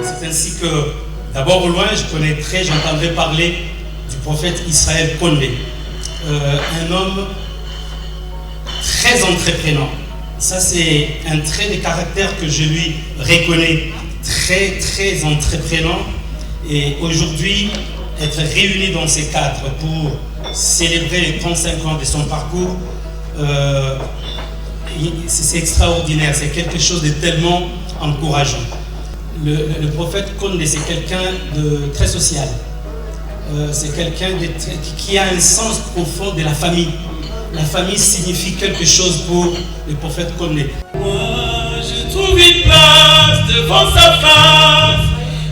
C'est ainsi que, d'abord au loin, j'entendrai parler du prophète Israël Condé, un homme très entreprenant. Ça, c'est un trait de caractère que je lui reconnais, très entreprenant. Et aujourd'hui, être réunis dans ces cadres pour célébrer les 35 ans de son parcours, c'est extraordinaire, c'est quelque chose de tellement encourageant. Le prophète Condé, c'est quelqu'un de très social. C'est quelqu'un qui a un sens profond de la famille. La famille signifie quelque chose pour le prophète Condé. Moi, je trouve une place devant sa face.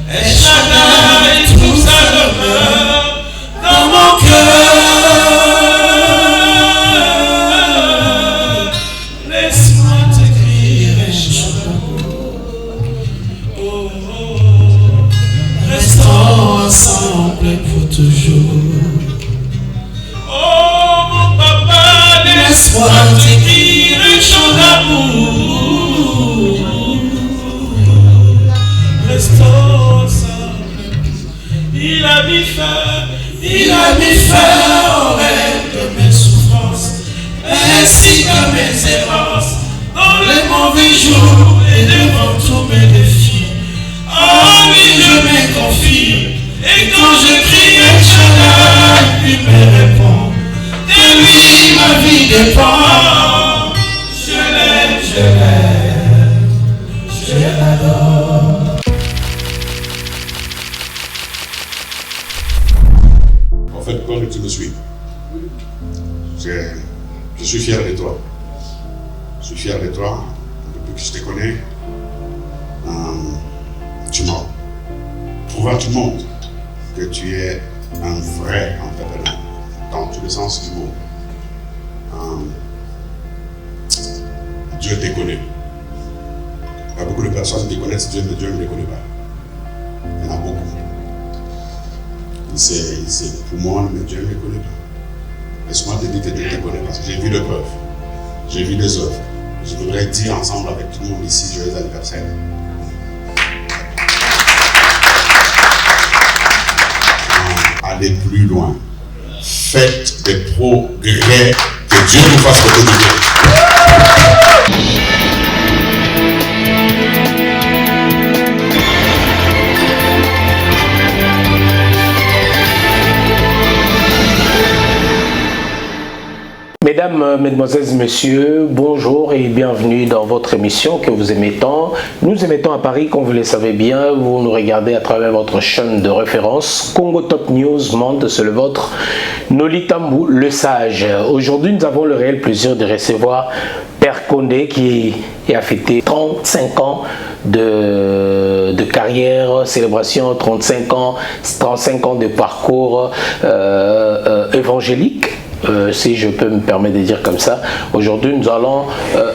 Et Shaddai trouve sa demeure dans mon cœur. Laisse-moi te crier un chant d'amour. Oh, oh, oh. Restons ensemble pour toujours. Oh mon papa, laisse-moi t'écrire un chant d'amour. Restons ensemble. Il a mis fin au rêve de mes souffrances, ainsi que mes errances, dans les mauvais jours et devant tous mes défis. Oh oui, je me confie, et quand je crie un Shaddai, il me répond. De lui, ma vie dépend. Je l'aime, je l'adore. En fait, quand tu me suis, je suis fier de toi. Je suis fier de toi. Depuis que je te connais, tu m'as prouvé à tout le monde que tu es un vrai entrepreneur, dans tous les sens du mot. Dieu te connaît. Il y a beaucoup de personnes qui connaissent Dieu, mais Dieu ne les connaît pas. Il y en a beaucoup. Il sait pour moi, mais Dieu ne les connaît pas. Laisse-moi te dire que Dieu te connaît parce que j'ai vu des preuves, j'ai vu des œuvres. Je voudrais dire ensemble avec tout le monde ici, joyeux anniversaire. Allez plus loin. Faites des progrès. Que Dieu vous fasse beaucoup de bien. Mesdames, Mesdemoiselles, Messieurs, bonjour et bienvenue dans votre émission que vous aimez tant. Nous émettons à Paris, comme vous le savez bien, vous nous regardez à travers votre chaîne de référence Congo Top News Monde, c'est le vôtre, Nolitambu, le sage. Aujourd'hui, nous avons le réel plaisir de recevoir Père Condé qui a fêté 35 ans de carrière, célébration, 35 ans de parcours évangélique. si je peux me permettre de dire comme ça. Aujourd'hui, nous allons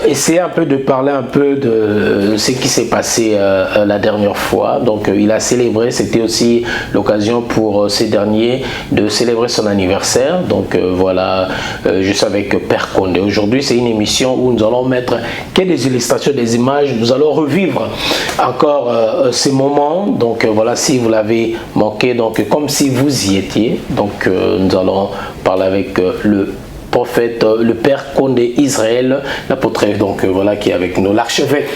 essayer un peu de parler un peu de ce qui s'est passé la dernière fois. Donc, il a célébré, c'était aussi l'occasion pour ces derniers de célébrer son anniversaire. Donc, voilà, je suis avec Père Condé. Aujourd'hui, c'est une émission où nous allons mettre des illustrations, des images. Nous allons revivre encore ces moments. Donc, voilà, si vous l'avez manqué, donc comme si vous y étiez. Donc, nous allons parler avec le prophète, le Père Condé Israël, l'apôtre, donc voilà, qui est avec nous, l'archevêque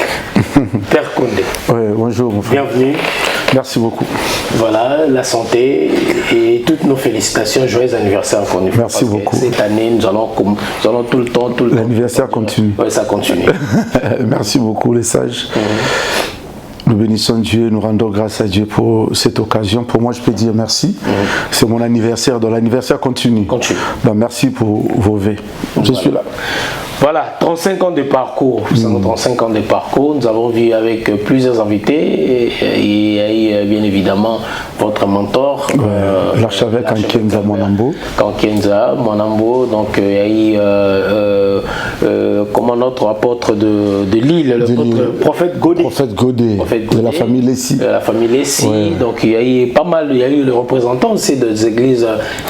Père Condé. Oui, bonjour mon frère. Bienvenue. Merci beaucoup. Voilà, la santé et toutes nos félicitations, joyeux anniversaire encore une fois. Merci beaucoup. Cette année, nous allons tout le temps. L'anniversaire continue. Oui, ça continue. Merci beaucoup les sages. Nous bénissons Dieu, nous rendons grâce à Dieu pour cette occasion. Pour moi, je peux dire merci. C'est mon anniversaire, donc l'anniversaire continue. Donc, merci pour vos vœux. Je suis là. Voilà, 35 ans de parcours. 35 ans de parcours. Nous avons vu avec plusieurs invités et bien évidemment votre mentor, l'archevêque Kankienza Mwanambo. Kankienza Mwanambo. Donc il y a eu comment notre apôtre de Lille, le prophète Godé. Prophète Godé. De la famille Lessi. La famille Lessi. Ouais. Donc il y a eu pas mal, il y a eu les représentants aussi des églises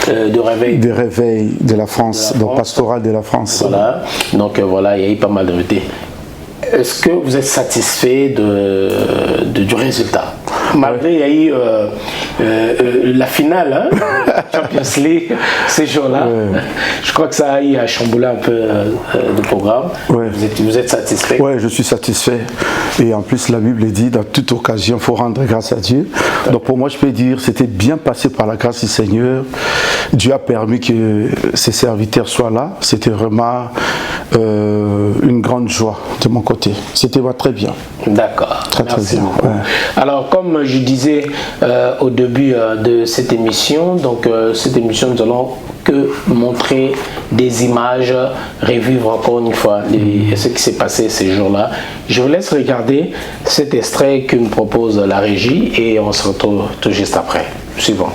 de réveil. Des réveils de la France, donc pastoral de la France. Voilà. Donc voilà, il y a eu pas mal d'invités. Est-ce que vous êtes satisfait du résultat? Malgré, il y a eu la finale, Champions League, ces jours-là. Je crois que ça a eu à chambouler un peu le programme. Vous êtes satisfait? Oui, je suis satisfait. Et en plus, la Bible dit, dans toute occasion, il faut rendre grâce à Dieu. Donc pour moi, je peux dire, c'était bien passé par la grâce du Seigneur. Dieu a permis que ses serviteurs soient là. C'était vraiment une grande joie de mon côté. C'était très bien. D'accord. Très bien. Ouais. Alors, comme je disais au début de cette émission, donc cette émission, nous allons que montrer des images, revivre encore une fois ce qui s'est passé ces jours-là. Je vous laisse regarder cet extrait que nous propose la régie et on se retrouve tout juste après. Suivant.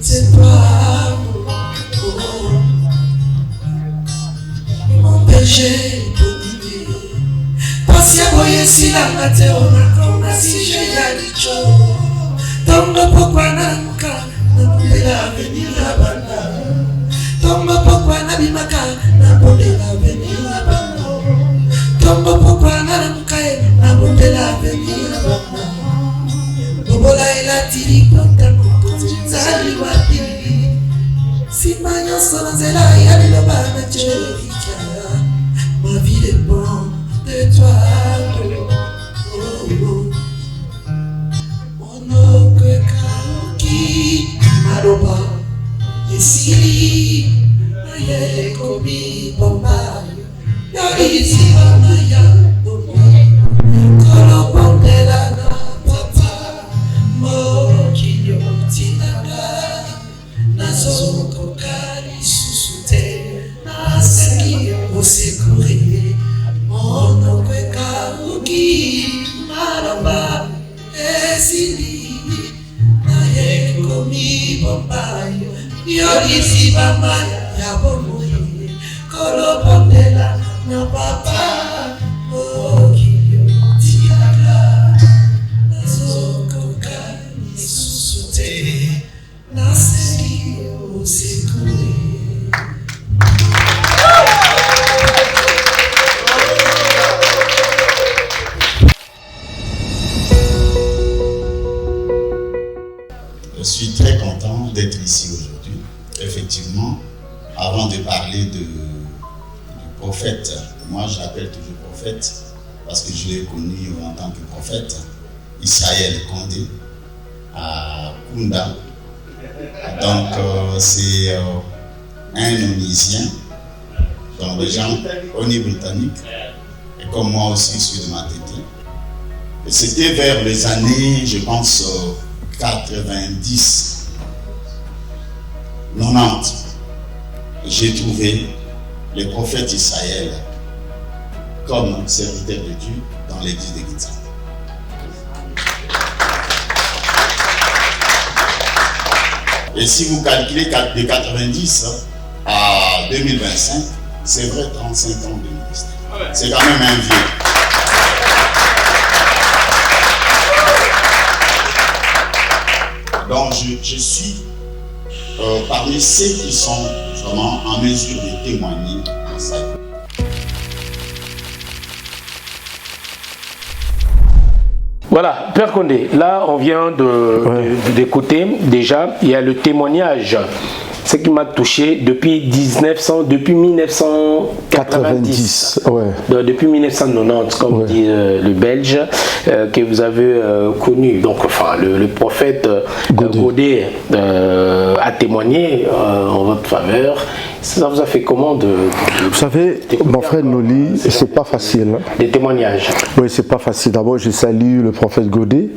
C'est toi, mon berger. Pasi aboye silanga te onakona si jeyalicho Tongo pokwa na muka na mbela avenir ya banda Ma vie dépend de toi. Mon qui m'adoba ici aye kobi bamba yari maya kolo bondela na papa mo kinyo tinaga nazo kokari susute na seki osekure mon qui m'adoba esili komi bombayo yori bambaya ya bomoye kolo bondela na papa okio tiaga nazokoka nisusute naseki osekure. Je suis très content d'être ici aujourd'hui. Effectivement, avant de parler du prophète, moi je l'appelle toujours prophète parce que je l'ai connu en tant que prophète, Israël Condé, à Kunda. Donc c'est un Onisien, donc des gens Oni-Britanniques, et comme moi aussi je suis de ma tête. Et c'était vers les années, je pense, 90, 90, j'ai trouvé le prophète Israël comme serviteur de Dieu dans l'église de Gitsa. Et si vous calculez de 90 à 2025, c'est vrai 35 ans de ministère. C'est quand même un vieux. Donc je suis parmi ceux qui sont vraiment en mesure de témoigner en ça. Voilà, Père Condé, là on vient d'écouter déjà, il y a le témoignage, ce qui m'a touché depuis 1990, depuis 1990, comme dit le Belge, que vous avez connu. Donc, enfin, le prophète Godé a témoigné en votre faveur. Ça vous a fait comment Vous savez, mon frère Noli, c'est pas facile. Des témoignages. Oui, c'est pas facile. D'abord, je salue le prophète Godé.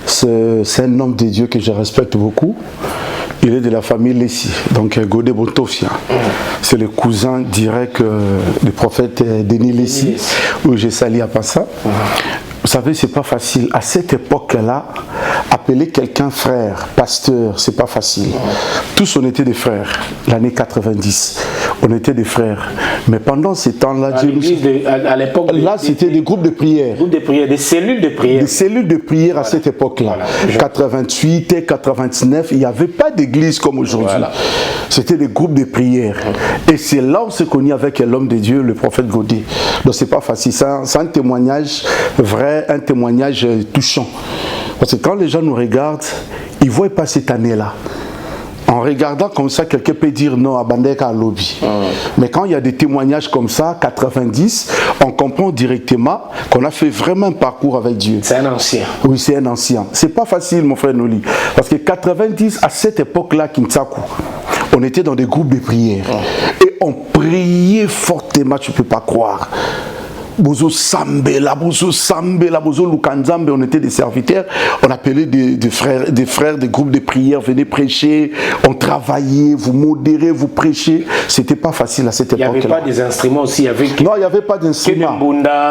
C'est un homme de Dieu que je respecte beaucoup. Il est de la famille Lessi, donc Godé Bontofia. C'est le cousin direct du prophète Denis Lessi, où je salue à Passa. Vous savez, c'est pas facile. À cette époque-là, appeler quelqu'un frère, pasteur, c'est pas facile. Tous on était des frères, l'année 90. On était des frères. Mais pendant ces temps-là, à l'époque, là, c'était des groupes de prière. Des cellules de prière. Des cellules de prière à cette époque-là. 88 et 89, il n'y avait pas d'église comme aujourd'hui. C'était des groupes de prière. Et c'est là où on s'est connu avec l'homme de Dieu, le prophète Godé. Donc c'est pas facile. C'est un témoignage vrai, un témoignage touchant. Parce que quand les gens nous regardent, ils ne voient pas cette année-là. En regardant comme ça, quelqu'un peut dire non à Bandeka à lobby. Mais quand il y a des témoignages comme ça, 90, on comprend directement qu'on a fait vraiment un parcours avec Dieu. C'est un ancien. Oui, c'est un ancien. C'est pas facile, mon frère Noli. Parce que 90, à cette époque-là, Kinsaku, on était dans des groupes de prière. Et on priait fortement, tu ne peux pas croire. Bozo Sambela, Bozo Lukanzambe, on était des serviteurs, on appelait des frères, des groupes de prière, venez prêcher, on travaillait, vous modérez, vous prêchez. C'était pas facile à cette époque-là. Il n'y avait pas des instruments aussi, non, il n'y avait pas d'instruments.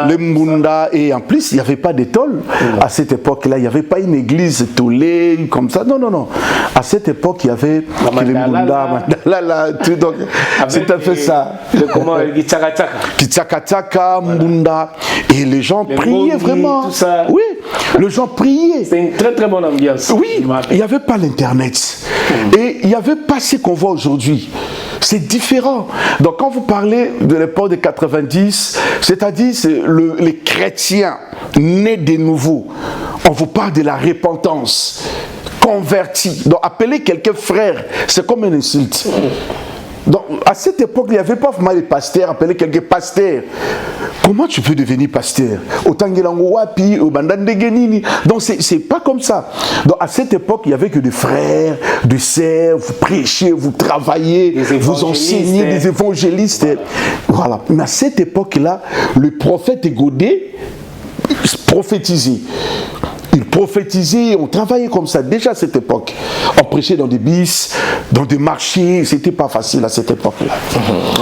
Les Mbunda, et en plus, il n'y avait pas d'étole. À cette époque-là, il n'y avait pas une église tollée comme ça. Non, non, non. À cette époque, il y avait les Mbunda, tout. Donc, c'est un peu ça. Kitsaka, Mbunda. Et les gens priaient vraiment. Tout ça. Oui, les gens priaient. C'est une très très bonne ambiance. Oui, il n'y avait pas l'internet. Et il n'y avait pas ce qu'on voit aujourd'hui. C'est différent. Donc quand vous parlez de l'époque de 90, c'est-à-dire les chrétiens nés de nouveau, on vous parle de la repentance. converti. Donc appeler quelqu'un frère, c'est comme une insulte. Donc à cette époque, il n'y avait pas vraiment les pasteurs, appeler quelqu'un pasteur. Comment tu peux devenir pasteur? Donc c'est pas comme ça. Donc à cette époque, il n'y avait que des frères, des sœurs, vous prêchez, vous travaillez, vous enseignez, des évangélistes. Voilà. Mais à cette époque-là, le prophète Godé prophétisait. Il prophétisait, on travaillait comme ça déjà à cette époque. On prêchait dans des bis, dans des marchés, c'était pas facile à cette époque-là.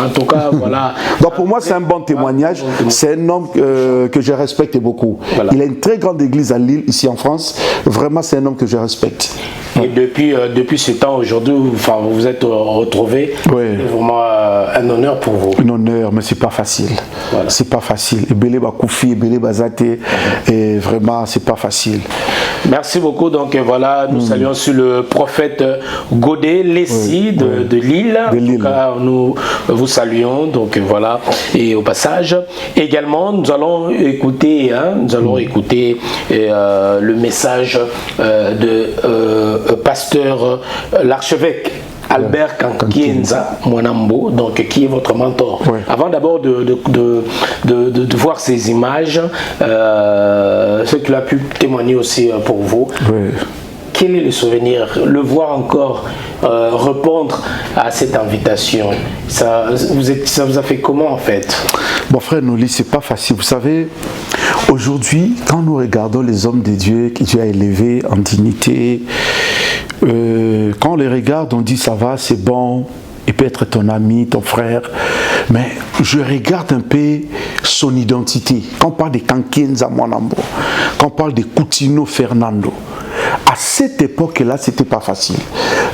En tout cas, voilà. Donc pour moi, c'est un bon témoignage. C'est un homme que je respecte beaucoup. Voilà. Il a une très grande église à Lille, ici en France. Vraiment, c'est un homme que je respecte. Et depuis ce temps, aujourd'hui, vous vous êtes retrouvés. Oui. C'est vraiment un honneur pour vous. Un honneur, mais c'est pas facile. Voilà. C'est pas facile. Ebele Bakoufi, Ebele Bazate, et vraiment, c'est pas facile. Merci beaucoup. Donc voilà, nous saluons sur le prophète Godé Lessi de Lille. En tout cas, nous vous saluons. Donc voilà. Et au passage, également, nous allons écouter, le message de pasteur l'archevêque Albert Kankienza Mwanambo, donc qui est votre mentor. Oui. Avant d'abord de voir ces images, ce qu'il a pu témoigner aussi pour vous. Oui. Quel est le souvenir, le voir encore répondre à cette invitation? Ça vous a fait comment en fait? Bon frère Noli, c'est pas facile. Vous savez, aujourd'hui, quand nous regardons les hommes de Dieu que Dieu a élevés en dignité, quand on les regarde, on dit ça va, c'est bon, il peut être ton ami, ton frère, mais je regarde un peu son identité. Quand on parle de Kankienza Mwanambo, quand on parle de Coutinho Fernando, à cette époque-là, c'était pas facile.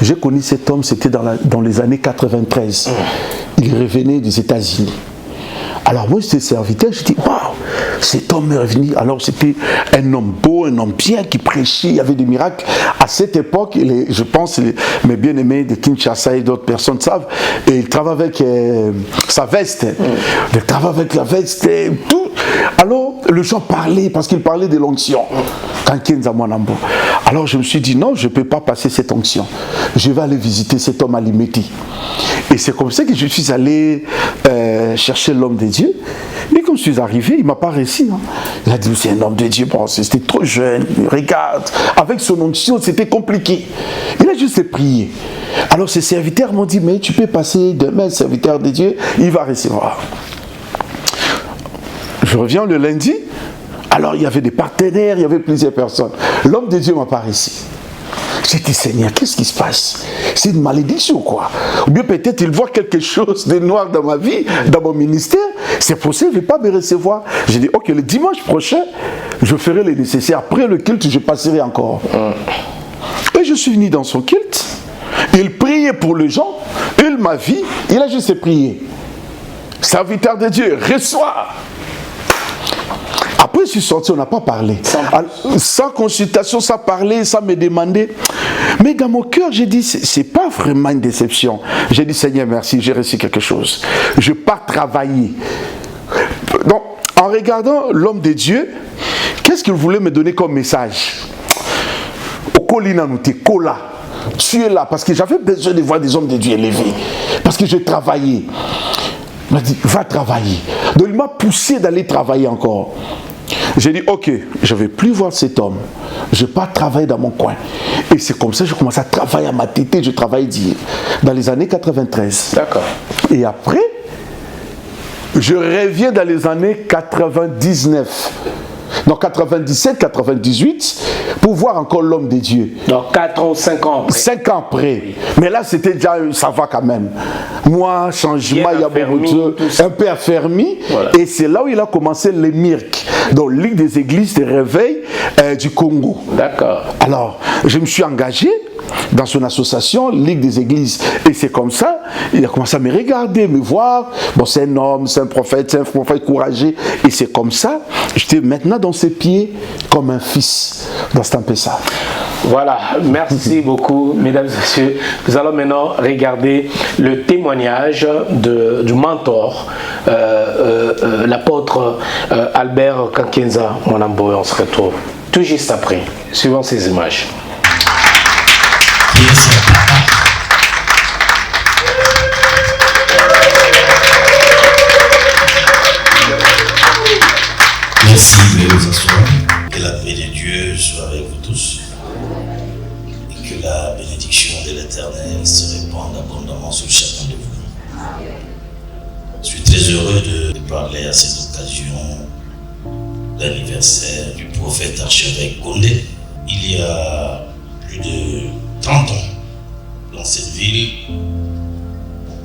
J'ai connu cet homme, c'était dans les années 93. Il revenait des États-Unis. Alors moi, j'étais serviteur, je dis waouh, cet homme est revenu. Alors c'était un homme beau, un homme bien qui prêchait, il y avait des miracles. À cette époque, je pense, mes bien-aimés de Kinshasa et d'autres personnes savent, et il travaille avec sa veste. Il travaille avec la veste et tout. Alors, les gens parlaient, parce qu'il parlait de l'onction. Alors, je me suis dit, non, je ne peux pas passer cette onction. Je vais aller visiter cet homme à Limeti. Et c'est comme ça que je suis allé chercher l'homme de Dieu. Mais quand je suis arrivé, il ne m'a pas réussi. Hein. Il a dit, c'est un homme de Dieu. Bon, c'était trop jeune. Regarde, avec son onction, c'était compliqué. Il a juste prié. Alors, ses serviteurs m'ont dit, mais tu peux passer demain, serviteur de Dieu, il va recevoir. Je reviens le lundi, alors il y avait des partenaires, il y avait plusieurs personnes. L'homme de Dieu m'a pas réussi. J'ai dit, Seigneur, qu'est-ce qui se passe? C'est une malédiction, quoi. Ou bien peut-être il voit quelque chose de noir dans ma vie, dans mon ministère. C'est pour ça qu'il ne veut pas me recevoir. J'ai dit, ok, le dimanche prochain, je ferai le nécessaire. Après le culte, je passerai encore. Et je suis venu dans son culte. Il priait pour les gens. Il m'a vu. Il a juste prié. Serviteur de Dieu, reçois. Après, je suis sorti, on n'a pas parlé. Sans consultation, sans parler, sans me demander. Mais dans mon cœur, j'ai dit, c'est pas vraiment une déception. J'ai dit, Seigneur, merci, j'ai reçu quelque chose. Je pars travailler. Donc, en regardant l'homme de Dieu, qu'est-ce qu'il voulait me donner comme message? Tu es là, parce que j'avais besoin de voir des hommes de Dieu élevés. Parce que j'ai travaillé. Il m'a dit, va travailler. Donc il m'a poussé d'aller travailler encore. J'ai dit, ok, je ne vais plus voir cet homme. Je ne vais pas travailler dans mon coin. Et c'est comme ça que je commence à travailler à ma tête. Je travaille dans les années 93. D'accord. Et après, je reviens dans les années 99. Donc 97, 98, pour voir encore l'homme de Dieu. Donc 4 ou 5 ans après. 5 ans après. Mais là, c'était déjà, ça va quand même. Moi, changement, il y a beaucoup de choses. Un peu affermi. Voilà. Et c'est là où il a commencé les MIRC. Donc, Ligue des Églises de Réveil du Congo. D'accord. Alors, je me suis engagé dans son association, Ligue des Églises. Et c'est comme ça, il a commencé à me regarder, me voir. Bon, c'est un homme, c'est un prophète courageux. Et c'est comme ça, j'étais maintenant dans ses pieds comme un fils dans cet ça. Voilà, merci beaucoup, mesdames et messieurs. Nous allons maintenant regarder le témoignage du mentor, l'apôtre Albert Kankienza Mwanambo. On se retrouve tout juste après, suivant ces images. l'Éternel se répande abondamment sur chacun de vous. Je suis très heureux de parler à cette occasion d'anniversaire du prophète archevêque Kondé. Il y a plus de 30 ans, dans cette ville,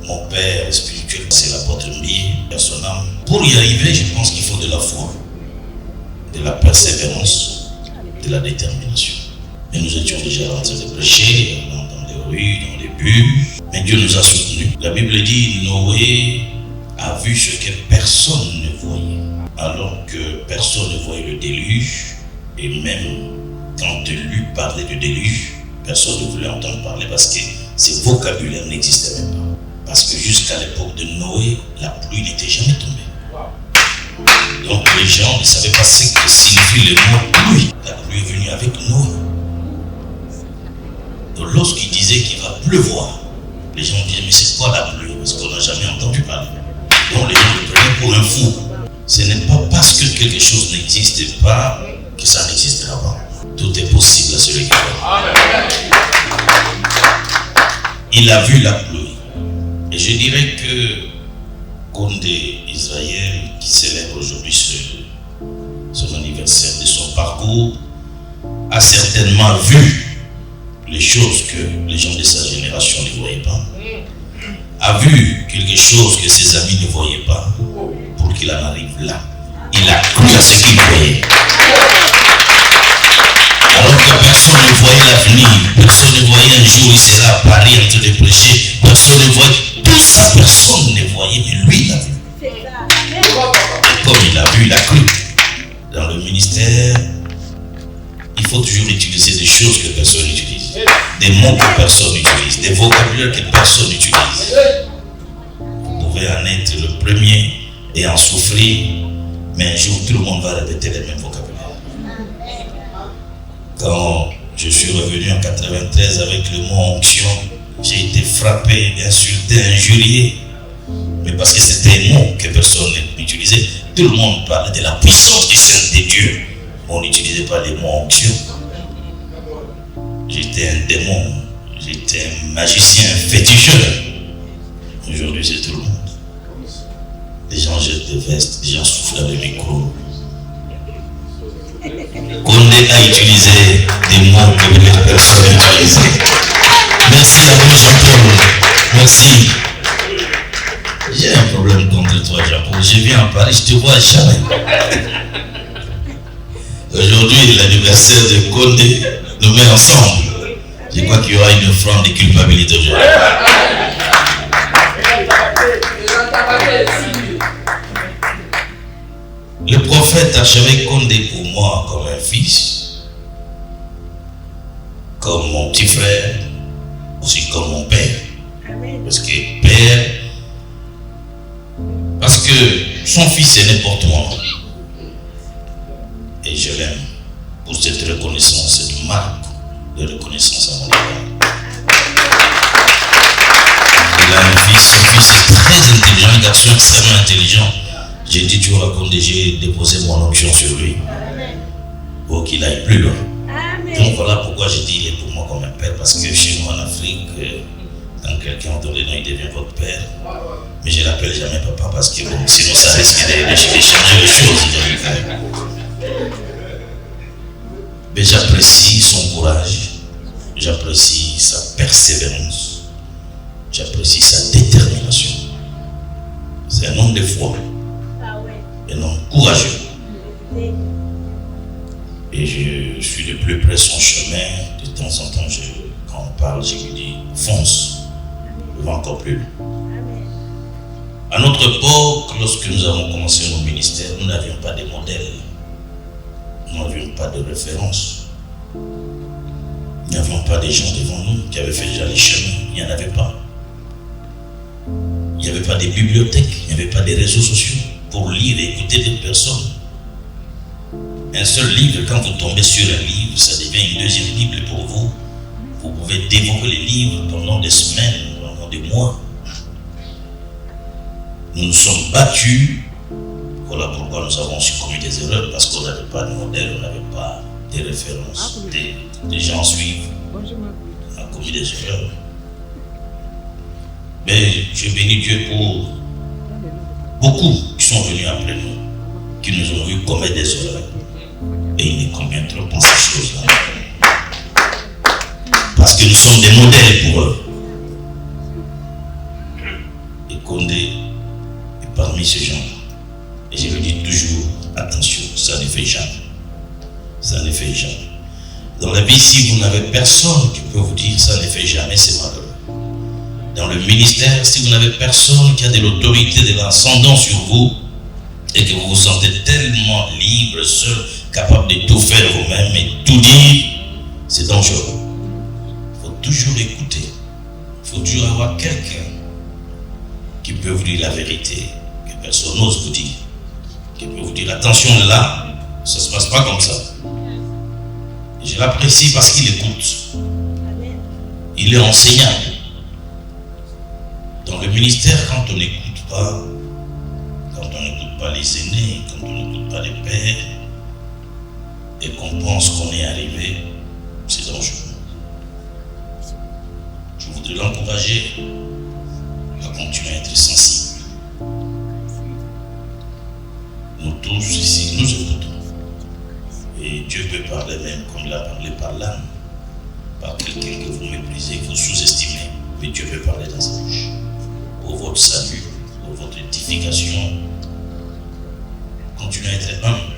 mon père spirituel, c'est l'apôtre Mbié, à son âme. Pour y arriver, je pense qu'il faut de la foi, de la persévérance, de la détermination. Et nous étions déjà en train de prêcher dans les rues, dans les bus, mais Dieu nous a soutenus. La Bible dit, Noé a vu ce que personne ne voyait, alors que personne ne voyait le déluge, et même quand lui parlait de déluge, personne ne voulait entendre parler parce que ces vocabulaires n'existaient même pas. Parce que jusqu'à l'époque de Noé, la pluie n'était jamais tombée. Donc les gens ne savaient pas ce que signifie le mot pluie. La pluie est venue avec Noé. Donc lorsqu'il disait qu'il va pleuvoir, les gens disaient mais c'est quoi la pluie? Parce qu'on n'a jamais entendu parler. Donc les gens le prenaient pour un fou. Ce n'est pas parce que quelque chose n'existe pas que ça n'existera pas. Tout est possible à celui qui croit. Il a vu la pluie. Et je dirais que Kondé Israël, qui célèbre aujourd'hui son anniversaire de son parcours, a certainement vu les choses que les gens de sa génération ne voyaient pas. A vu quelque chose que ses amis ne voyaient pas pour qu'il en arrive là. Il a cru à ce qu'il voyait. Alors que personne ne voyait l'avenir, personne ne voyait un jour il sera à Paris en train de prêcher, personne ne voyait, tout ça personne ne voyait, mais lui il a vu. Et comme il a vu, il a cru. Dans le ministère, il faut toujours utiliser des choses que personne n'utilise, des mots que personne n'utilise, des vocabulaires que personne n'utilise. Vous pouvez en être le premier et en souffrir, mais un jour tout le monde va répéter les mêmes vocabulaires. Quand je suis revenu en 93 avec le mot onction, j'ai été frappé, insulté, injurié. Mais parce que c'était un mot que personne n'utilisait, tout le monde parlait de la puissance qui sainte de Dieu. On n'utilisait pas les mots onction. J'étais un démon, j'étais un magicien, un féticheur. Aujourd'hui, c'est tout le monde. Les gens jettent des vestes, les gens soufflent avec le micro. Kondé a utilisé des mots que les personnes utilisaient. Merci à vous, Jean-Paul. Merci. J'ai un problème contre toi, Jean-Paul. Je viens à Paris, je ne te vois jamais. Aujourd'hui, l'anniversaire de Kondé nous met ensemble. Je crois qu'il y aura une offrande de culpabilité aujourd'hui. Le prophète archevêque Kondé pour moi comme un fils, comme mon petit frère, aussi comme mon père. Parce que père, parce que son fils est n'importe moi. Et je l'aime pour cette reconnaissance, cette marque de reconnaissance à mon égard. Il a un fils, son fils est très intelligent, un garçon extrêmement intelligent. J'ai dit toujours à Kondé, j'ai déposé mon onction sur lui pour qu'il aille plus loin. Donc voilà pourquoi j'ai dit il est pour moi comme un père, parce que chez nous en Afrique, quand quelqu'un donne le nom, il devient votre père. Mais je ne l'appelle jamais papa parce que bon, sinon ça risque de changer les choses. Mais j'apprécie son courage, j'apprécie sa persévérance, j'apprécie sa détermination. C'est un homme de foi. Un homme courageux. Et je suis de plus près son chemin. De temps en temps, quand on parle, je lui dis fonce, va encore plus loin. À notre époque, lorsque nous avons commencé nos ministères, nous n'avions pas de modèles, nous n'avions pas de références, nous n'avions pas des gens devant nous qui avaient fait déjà les chemins, il n'y en avait pas. Il n'y avait pas de bibliothèques, il n'y avait pas de réseaux sociaux pour lire et écouter d'autres personnes. Un seul livre, quand vous tombez sur un livre, ça devient une deuxième Bible pour vous. Vous pouvez dévorer les livres pendant des semaines, pendant des mois. Nous nous sommes battus. Voilà pourquoi nous avons aussi commis des erreurs, parce qu'on n'avait pas de modèle, on n'avait pas de références, des gens suivent. On a commis des erreurs. Mais je bénis Dieu pour beaucoup qui sont venus après nous, qui nous ont vu commettre des erreurs. Et il est combien trop pour ces choses-là. Parce que nous sommes des modèles pour eux. Et Condé est parmi ces gens-là. Et je lui dis toujours, attention, ça ne fait jamais. Ça ne fait jamais. Dans la vie, si vous n'avez personne qui peut vous dire ça ne fait jamais, c'est malheureux. Dans le ministère, si vous n'avez personne qui a de l'autorité, de l'ascendant sur vous, et que vous vous sentez tellement libre, seul, capable de tout faire vous-même et tout dire, c'est dangereux. Il faut toujours écouter. Il faut toujours avoir quelqu'un qui peut vous dire la vérité, que personne n'ose vous dire. Qui peut vous dire, attention là, ça ne se passe pas comme ça. Et je l'apprécie parce qu'il écoute. Il est enseignant. Dans le ministère, quand on n'écoute pas, quand on n'écoute pas les aînés, quand on n'écoute pas les pères, et qu'on pense qu'on est arrivé, c'est dangereux. Je voudrais l'encourager à continuer à être sensible. Nous tous ici, nous écoutons. Et Dieu peut parler même comme il a parlé par l'âme, par quelqu'un que vous méprisez, que vous sous-estimez, mais Dieu peut parler dans sa bouche. Pour votre salut, pour votre édification, continuez à être humble.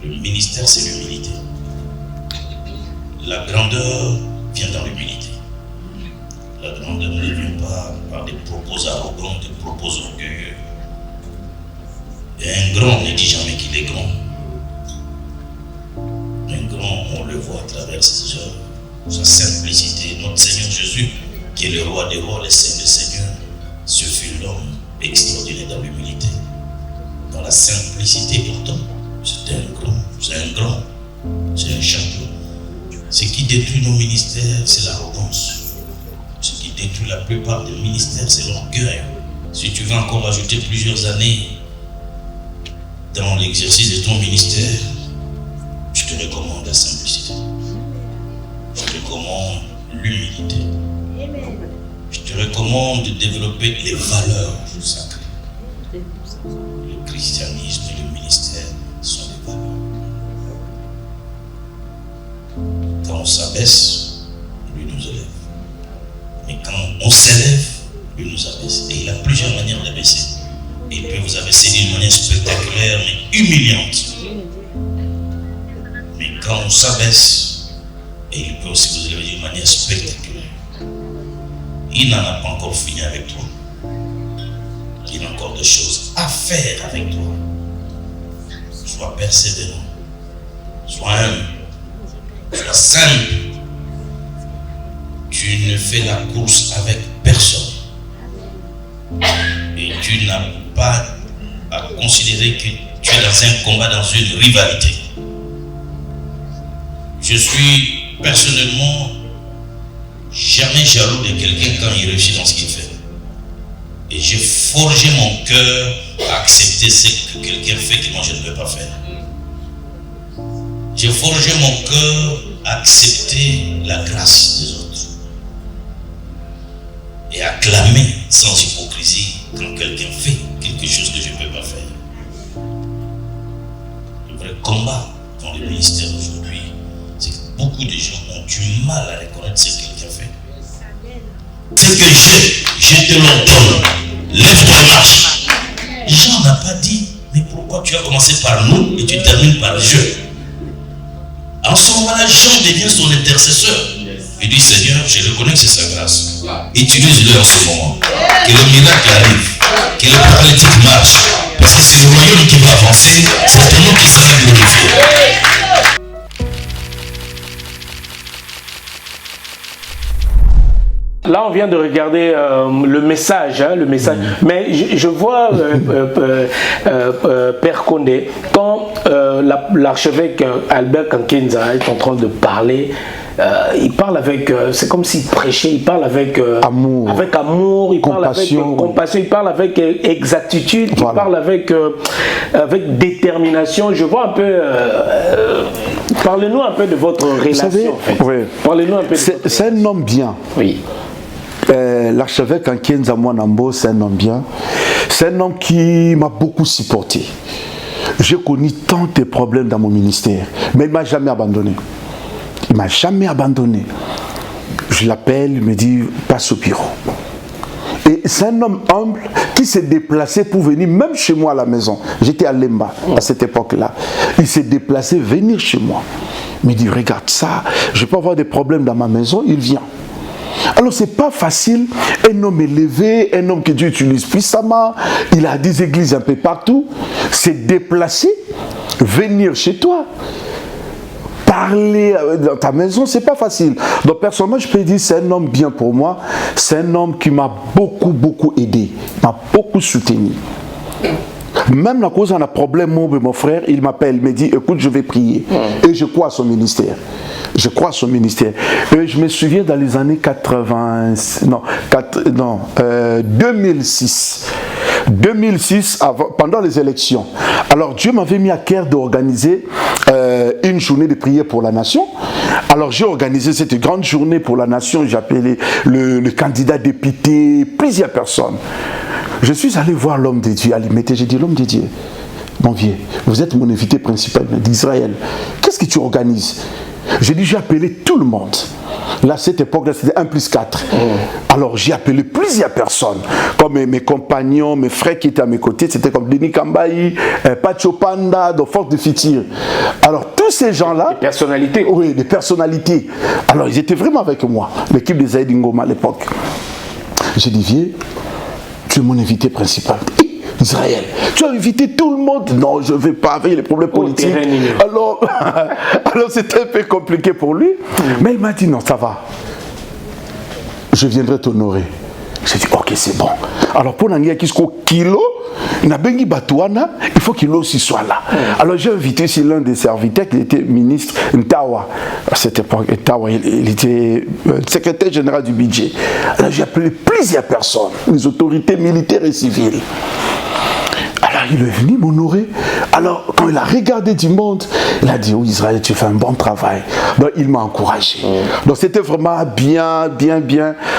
Le ministère, c'est l'humilité. La grandeur vient dans l'humilité. La grandeur ne vient pas par des propos arrogants, des propos orgueilleux. Et un grand ne dit jamais qu'il est grand. Un grand, on le voit à travers ses œuvres, sa simplicité. Notre Seigneur Jésus, qui est le roi des rois, le Seigneur des seigneurs, ce fut l'homme extraordinaire dans l'humilité. Dans la simplicité pourtant, c'est un grand, c'est un champion. Ce qui détruit nos ministères, c'est l'arrogance. Ce qui détruit la plupart des ministères, c'est l'orgueil. Si tu veux encore ajouter plusieurs années dans l'exercice de ton ministère, je te recommande la simplicité. Je te recommande l'humilité. Je te recommande de développer les valeurs sacrées. Le christianisme et le ministère sont des valeurs. Quand on s'abaisse, lui nous élève. Mais quand on s'élève, lui nous abaisse. Et il a plusieurs manières d'abaisser. Et il peut vous abaisser d'une manière spectaculaire, mais humiliante. Mais quand on s'abaisse, et il peut aussi vous élever d'une manière spectaculaire. Il n'en a pas encore fini avec toi. Il a encore des choses à faire avec toi. Sois persévérant. Sois humble. Sois simple. Tu ne fais la course avec personne. Et tu n'as pas à considérer que tu es dans un combat, dans une rivalité. Je suis personnellement jamais jaloux de quelqu'un quand il réussit dans ce qu'il fait. Et j'ai forgé mon cœur à accepter ce que quelqu'un fait que moi je ne veux pas faire. J'ai forgé mon cœur à accepter la grâce des autres. Et à clamer sans hypocrisie quand quelqu'un fait quelque chose que je ne peux pas faire. Le vrai combat dans le ministère aujourd'hui, c'est que beaucoup de gens ont du mal à reconnaître ce que quelqu'un fait. Ce que j'ai, je te l'ordonne. Lève-toi et marche. Jean n'a pas dit, mais pourquoi tu as commencé par nous et tu termines par Dieu? En ce moment-là, Jean devient son intercesseur. Il dit, Seigneur, je reconnais que c'est sa grâce. Utilise-le en ce moment. Que le miracle arrive. Que le paralytique marche. Parce que c'est le royaume qui va avancer. C'est ton nom qui sera glorifié. Là, on vient de regarder le message, mais je vois Père Condé, quand l'archevêque Albert Kankenza est en train de parler, il parle avec, c'est comme s'il prêchait, il parle avec amour, il parle avec compassion, il parle avec exactitude, il parle avec détermination. Je vois un peu, parlez-nous un peu de votre relation. Vous savez, en fait. Oui. Parlez-nous un peu. C'est un homme bien. Oui. l'archevêque Nkienza Mwanambo, c'est un homme bien. C'est un homme qui m'a beaucoup supporté. J'ai connu tant de problèmes dans mon ministère, mais il ne m'a jamais abandonné. Il ne m'a jamais abandonné. Je l'appelle, il me dit, passe au bureau. Et c'est un homme humble qui s'est déplacé pour venir, même chez moi à la maison. J'étais à Lemba à cette époque-là. Il s'est déplacé venir chez moi. Il me dit, regarde ça, je peux avoir des problèmes dans ma maison, il vient. Alors c'est pas facile, un homme élevé, un homme que Dieu utilise puissamment, il a des églises un peu partout, s'est déplacé, venir chez toi. Parler dans ta maison, c'est pas facile. Donc personnellement, je peux dire c'est un homme bien pour moi. C'est un homme qui m'a beaucoup aidé, m'a beaucoup soutenu. Même à cause d'un problème, mon frère, il m'appelle, il me dit, écoute, je vais prier. Et je crois à son ministère. Je crois à son ministère. Et je me souviens dans les années 2006. 2006, pendant les élections. Alors Dieu m'avait mis à cœur d'organiser une journée de prière pour la nation. Alors j'ai organisé cette grande journée pour la nation. J'ai appelé le candidat député, plusieurs personnes. Je suis allé voir l'homme de Dieu à Limité. J'ai dit, l'homme de Dieu, mon vieux, vous êtes mon invité principal d'Israël. Qu'est-ce que tu organises? J'ai dit, j'ai appelé tout le monde. Là, cette époque-là, c'était 1+4. Alors, j'ai appelé plusieurs personnes, comme mes compagnons, mes frères qui étaient à mes côtés. C'était comme Denis Kambayi, Pacho Panda, de Force de Fitir. Alors, tous ces gens-là... Des personnalités. Oui, des personnalités. Alors, ils étaient vraiment avec moi, l'équipe des Zaïd Ngoma à l'époque. J'ai dit, viens, tu es mon invité principal. Israël, tu as invité tout le monde. Non, je ne vais pas avec les problèmes politiques. Alors c'était un peu compliqué pour lui. Mais il m'a dit, non, ça va. Je viendrai t'honorer. J'ai dit, ok, c'est bon. Alors pour Nangia Kisko Kilo, Nabengi Batouana, il faut qu'il aussi soit là. Alors j'ai invité ici l'un des serviteurs qui était ministre Ntawa. À cette époque, Ntawa, il était secrétaire général du budget. Alors j'ai appelé plusieurs personnes, les autorités militaires et civiles. Alors il est venu m'honorer. Alors quand il a regardé du monde, il a dit, oh Israël, tu fais un bon travail. Donc il m'a encouragé. Donc c'était vraiment bien.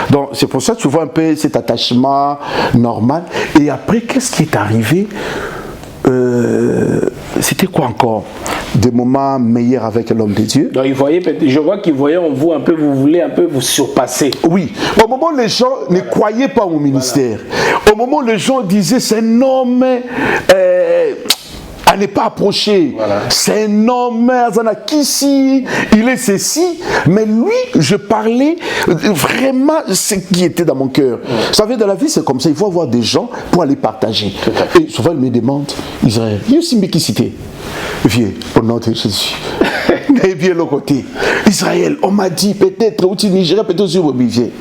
Donc c'est pour ça que tu vois un peu cet attachement normal. Et après, qu'est-ce qui est arrivé? C'était quoi encore? Des moments meilleurs avec l'homme de Dieu. Donc je vois qu'il voyait en vous un peu, vous voulez un peu vous surpasser. Oui. Au moment où les gens ne croyaient pas au ministère, au moment où les gens disaient c'est un homme à ne pas approcher, c'est un homme Azanakisi, il est ceci, mais lui, je parlais vraiment ce qui était dans mon cœur. Vous savez, dans la vie, c'est comme ça, il faut avoir des gens pour aller partager. Et souvent, il me demande, Israël, il y a aussi une cité. Viens, au nom de Jésus. Et bien l'autre côté. Israël, on m'a dit peut-être au Nigeria, peut-être aussi au Vivier.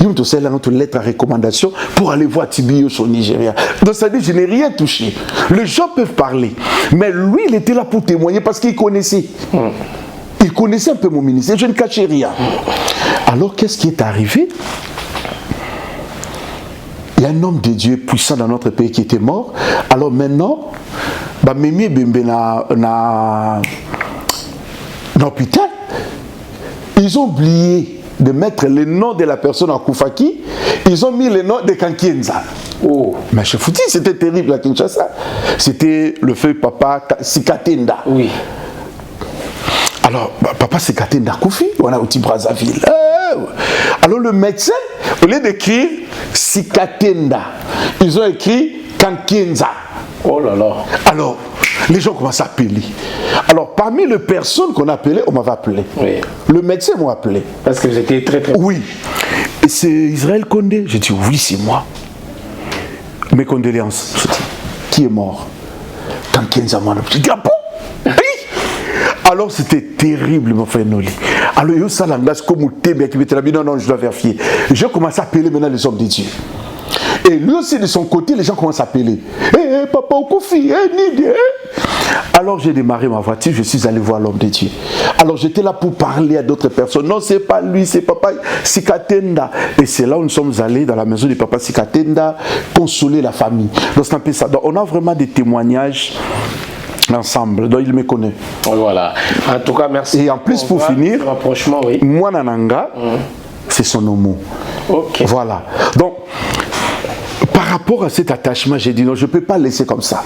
Il me donne notre lettre à recommandation pour aller voir Tibio au Nigeria. Donc ça dit, je n'ai rien touché. Les gens peuvent parler. Mais lui, il était là pour témoigner parce qu'il connaissait. Il connaissait un peu mon ministère. Je ne cachais rien. Alors, qu'est-ce qui est arrivé? Il y a un homme de Dieu puissant dans notre pays qui était mort. Alors maintenant, Mémie Bembe dans l'hôpital, ils ont oublié de mettre le nom de la personne en Koufaki, ils ont mis le nom de Kankienza. Oh. Mais je vous dis, c'était terrible à Kinshasa. C'était le feu Papa Sikatenda. Oui. Alors, Papa Sikatenda Koufi, on a au Brazzaville. Alors le médecin, au lieu d'écrire Sikatenda, ils ont écrit Kankienza. Oh là là. Alors, les gens commencent à appeler. Alors, parmi les personnes qu'on appelait, on m'avait appelé. Oui. Le médecin m'a appelé. Parce que j'étais très. Oui. Et c'est Israël Condé. J'ai dit, oui, c'est moi. Mes condoléances. J'ai dit, qui est mort? Kankienza Mwana. J'ai dit, ah bon? Oui. Alors, c'était terrible, mon frère Noli. Alors, yo ça langage comme ou bien qui mettait la vie. Non, je dois vérifier. Je commence à appeler maintenant les hommes de Dieu. Et lui aussi, de son côté, les gens commencent à appeler. Hé, papa, Koufi, Nidi. Alors j'ai démarré ma voiture, je suis allé voir l'homme de Dieu. Alors j'étais là pour parler à d'autres personnes. Non, c'est pas lui, c'est papa Sikatenda. Et c'est là où nous sommes allés dans la maison du papa Sikatenda, consoler la famille. Donc, c'est un peu ça. Donc on a vraiment des témoignages ensemble. Donc il me connaît. Voilà. En tout cas, merci. Et en plus, pour finir, rapprochement, oui. Mwana Nanga, c'est son homo. Ok. Voilà. Donc, par rapport à cet attachement, j'ai dit non, je ne peux pas laisser comme ça.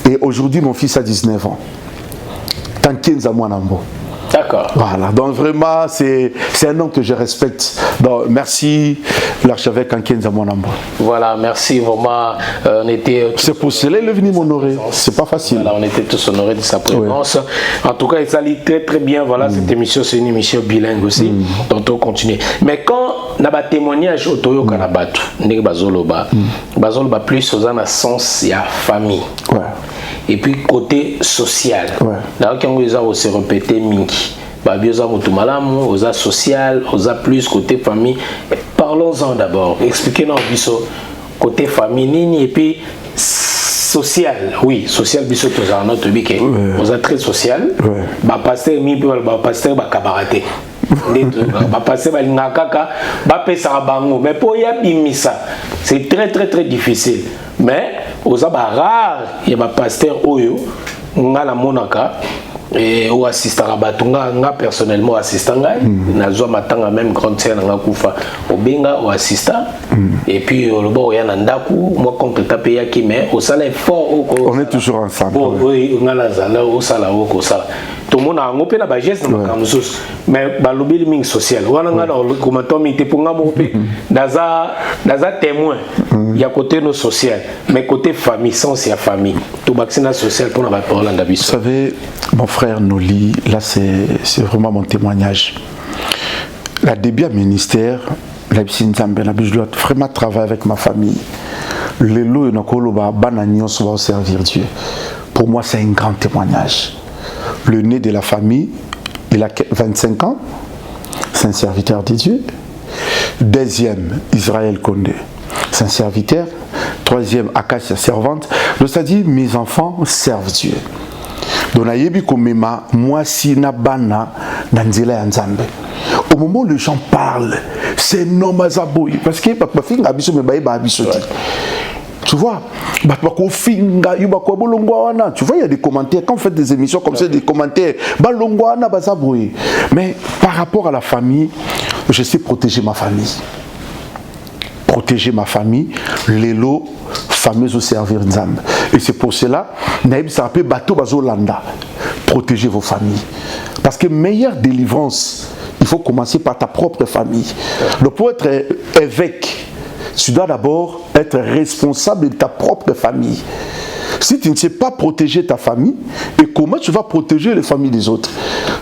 Et aujourd'hui, mon fils a 19 ans. Tant 15 à moi, Nambo. D'accord. Voilà, donc vraiment, c'est un homme que je respecte. Donc, merci, l'archevêque Ankenza Mwanamba. Voilà, merci vraiment. On était. C'est pour cela qu'il est venu m'honorer. C'est pas facile. Voilà, on était tous honorés de sa présence. Ouais. En tout cas, il s'allie très très bien. Voilà, cette émission, c'est une émission bilingue aussi. Donc, on continue. Mais quand on a un témoignage au Toyo Kanabatu, on Bazoloba plus aux en sens, il y a famille. Ouais. Et puis côté social. Là, quand on a aussi répété Minki. Babioza Mutumalamu, osa social, osa plus côté famille. Parlons-en d'abord. Expliquez-nous biso côté famille et puis social. Oui, social biso toza notre biké. Osa très social. Ba pasteur mi ba pasteur ba kabaraté. Ba pasteur ba lingakaka ba pesa bango. Mais pour y abimisa, c'est très très très difficile. Mais osa ba rare, il y a ba pasteur oyo ngala monaka. Et au assistant nga personnellement assistant nazwa matanga même grande sœur nga kufa obenga au assistant et puis le bo ya nandaku moi contre taper yaki mais au sala fort on est toujours ensemble. Oui nga la zala au sala au sala tout monde a ngopé na ba geste na kamusus mais ba lobeli ming social wana nga dans comment tomité pour nga mopé daza témoin il y a côté no social mais côté famille sans ya famille tout vaccin social pour na ba parole ndabiso. Vous savez mon frère Noli, là c'est vraiment mon témoignage. La début à ministère, la je dois vraiment travailler avec ma famille. Le lot et va servir Dieu. Pour moi, c'est un grand témoignage. Le nez de la famille, il a 25 ans, c'est un serviteur de Dieu. Deuxième, Israël Condé, c'est un serviteur. Troisième, Akasia servante. C'est-à-dire, mes enfants servent Dieu. Donc, moi, si nabana nanzela nzambe. Au moment où les gens parlent, c'est non mazaboui parce que tu vois, tu vois, il y a des commentaires quand on fait des émissions comme ça, des commentaires, mais par rapport à la famille, je sais protéger ma famille. Protéger ma famille, les lots fameux au servir Nzambe. Et c'est pour cela, Naïb s'appelle Bateau Bazolanda. Protégez vos familles. Parce que meilleure délivrance, il faut commencer par ta propre famille. Donc pour être évêque, tu dois d'abord être responsable de ta propre famille. Si tu ne sais pas protéger ta famille, et comment tu vas protéger les familles des autres?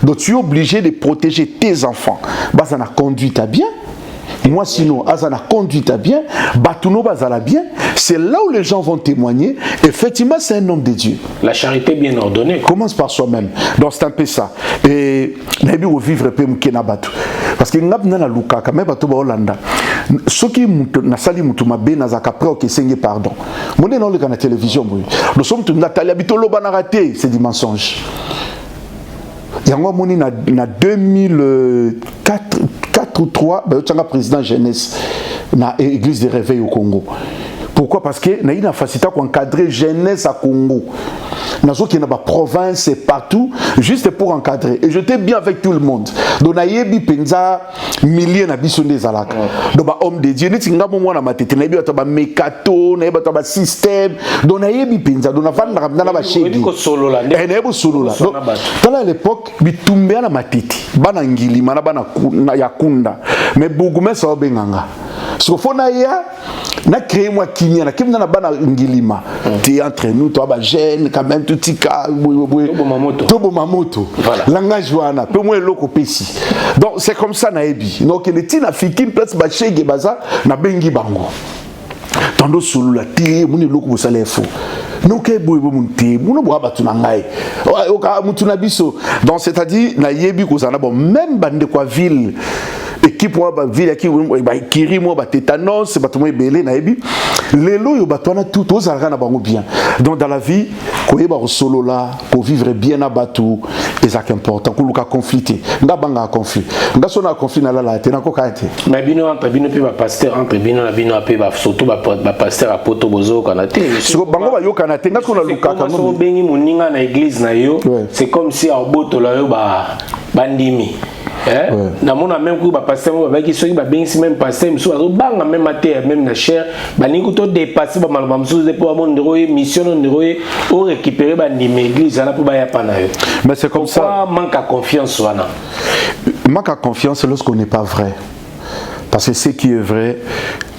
Donc tu es obligé de protéger tes enfants. Ça n'a conduit à bien. Moi sinon, Azana conduit à bien, Batuno Bazala bien, c'est là où les gens vont témoigner. Effectivement, c'est un homme de Dieu. La charité bien ordonnée. Commence par soi-même. Donc c'est un peu ça. Et Nabi au vivre peu mkena batu. Parce que ngab na luka quand même batu ba Hollanda. Ceux qui na sali mutuma be na zakapre au kesenge pardon. Mon dans le canal télévision moi. Nous sommes tout Nathalie Bitolo bana raté, c'est du mensonge. Yango moni na 2004 4 ou 3 ben tu as président jeunesse na église de réveil au Congo. Pourquoi? Parce que na une facilité à encadrer jeunesse à Congo. Nazo qui na ba province et partout juste pour encadrer et j'étais bien avec tout le monde. Donc na yebi penza milliers na biso ndezalaka. Donc ba homme de Dieu neti ngamo mwana matete na yebi ba mekato na yebi ba système. Donc na yebi penza donc na vanda na ba shegi. Ko solo là. Et na yebi solo là. Donc à l'époque bitumbea na matete. Bana ngili mana bana yakunda. Mais bougoume ça obenganga. Ce qu'il faut na créer moi kimia na kimna na bana ngilima. Tu entre nous toi ba jeune quand même tout tika tobo mamoto langage wana peu moins loko pesi. Donc c'est comme ça na ebi. Donc les tina fiki place ba chege baza na bengi bango. Tando solo la té muni loko bosala fo. Donc c'est-à-dire na yebi kozana bon même bande quoi ville équipe moi ba ville qui ba kiri moi ba tétanos ba to moi belé na yebi lelo yo ba tona tout aux argana bango bien. Donc dans la vie ko yeba solo là ko vivre bien na batu et ça qui est important ko luka confliter nga banga conflit nga sona conflit na la te na ko kaite mais bino entre bino pe ba pasteur entre bino na bino pe ba surtout ba pasteur a poto bozo kanate so bango ba yo kanate nga ko na luka quand on bengi moninga na église na yo c'est comme si au boto la yo ba bandimi namona même coup ba pasteur ba ki soki ba bengisi même pasteur musu azo banga même mater même na cher ba ningu to dépasser ba malba musu de pour mon ndero mission ndero o récupérer ba ndime église là pour ba ya pana yo. Mais c'est comme ça. Manque à confiance wana. Manque à confiance lorsqu'on n'est pas vrai. Parce que ce qui est vrai,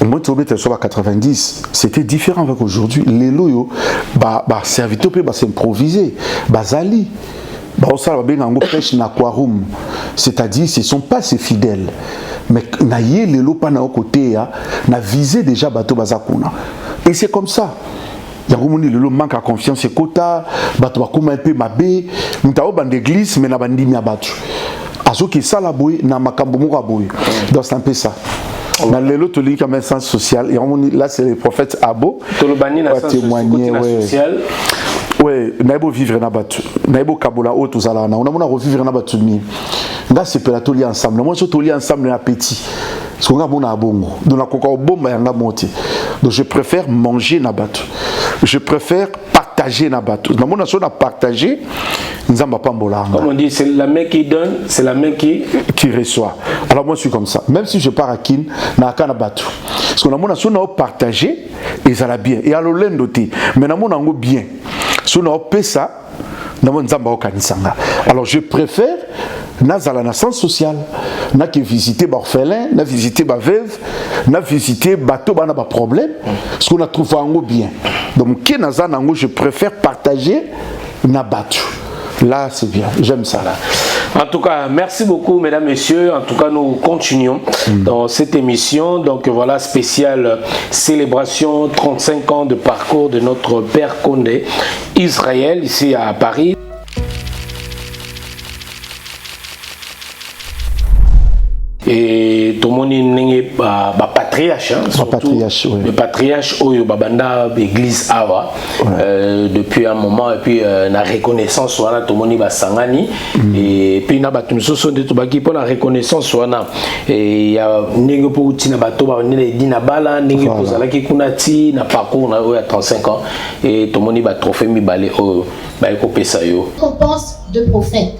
moi, tu es sur la 90, c'était différent avec aujourd'hui. Les loyaux, serviteurs peuvent s'improviser, bazali. C'est-à-dire, ce ne sont pas ces fidèles. Mais les loyaux, pas na côté, na visé déjà bateau bazakuna. Et c'est comme ça. Il y a un manque à confiance. C'est quota, bateau bakuma un peu mabé, nous avons une église, mais nous avons une battu. Azoki salaboui na makambo mokaboui. Donc c'est un peu ça. Dans les autres liens comme un sens social, et là c'est le prophète Abo qui a témoigné. Oui, naïbo vivre na batu, naïbo kabola o tout ça là, on a revivre na batu mi. Là c'est pour la tolie ensemble. Moi je tolie ensemble na petit. Parce qu'on a bon à bongo. Donc la coca au bomba yanga monté. Donc je préfère manger na batu. Je préfère partager na batu. Dans mon nation a partagé. Comme on dit, c'est la main qui donne, c'est la main qui reçoit. Alors moi je suis comme ça. Même si je pars à Kin, na kana batu. Parce que dans mon nation a partagé et ça l'a bien. Et alors l'endoté. Mais dans mon ango bien. Si on a fait ça, alors je préfère nazala na sens social, na que visiter orphelin, na visiter ba veuve, na visiter bateau bana ba problème, parce qu'on a trouvé ango bien. Donc qui nazana ango je préfère partager na batu. Là, c'est bien. J'aime ça. Là. En tout cas, merci beaucoup, mesdames, messieurs. En tout cas, nous continuons dans cette émission. Donc, voilà, spéciale célébration 35 ans de parcours de notre Père Condé, Israël, ici à Paris. Et tout le monde est patriarche, le patriarche au Babanda l'église Awa depuis un moment, et puis la reconnaissance voilà tout le monde est sangani et puis na batu soso de tobaki pour la reconnaissance voilà et il y a ningo pour tina bato ba nele dina bala ningo pour zala ki kunati na parcours na 35 ans et tout le monde ba trophée mi balé au ba ekopesa yo récompense de prophète.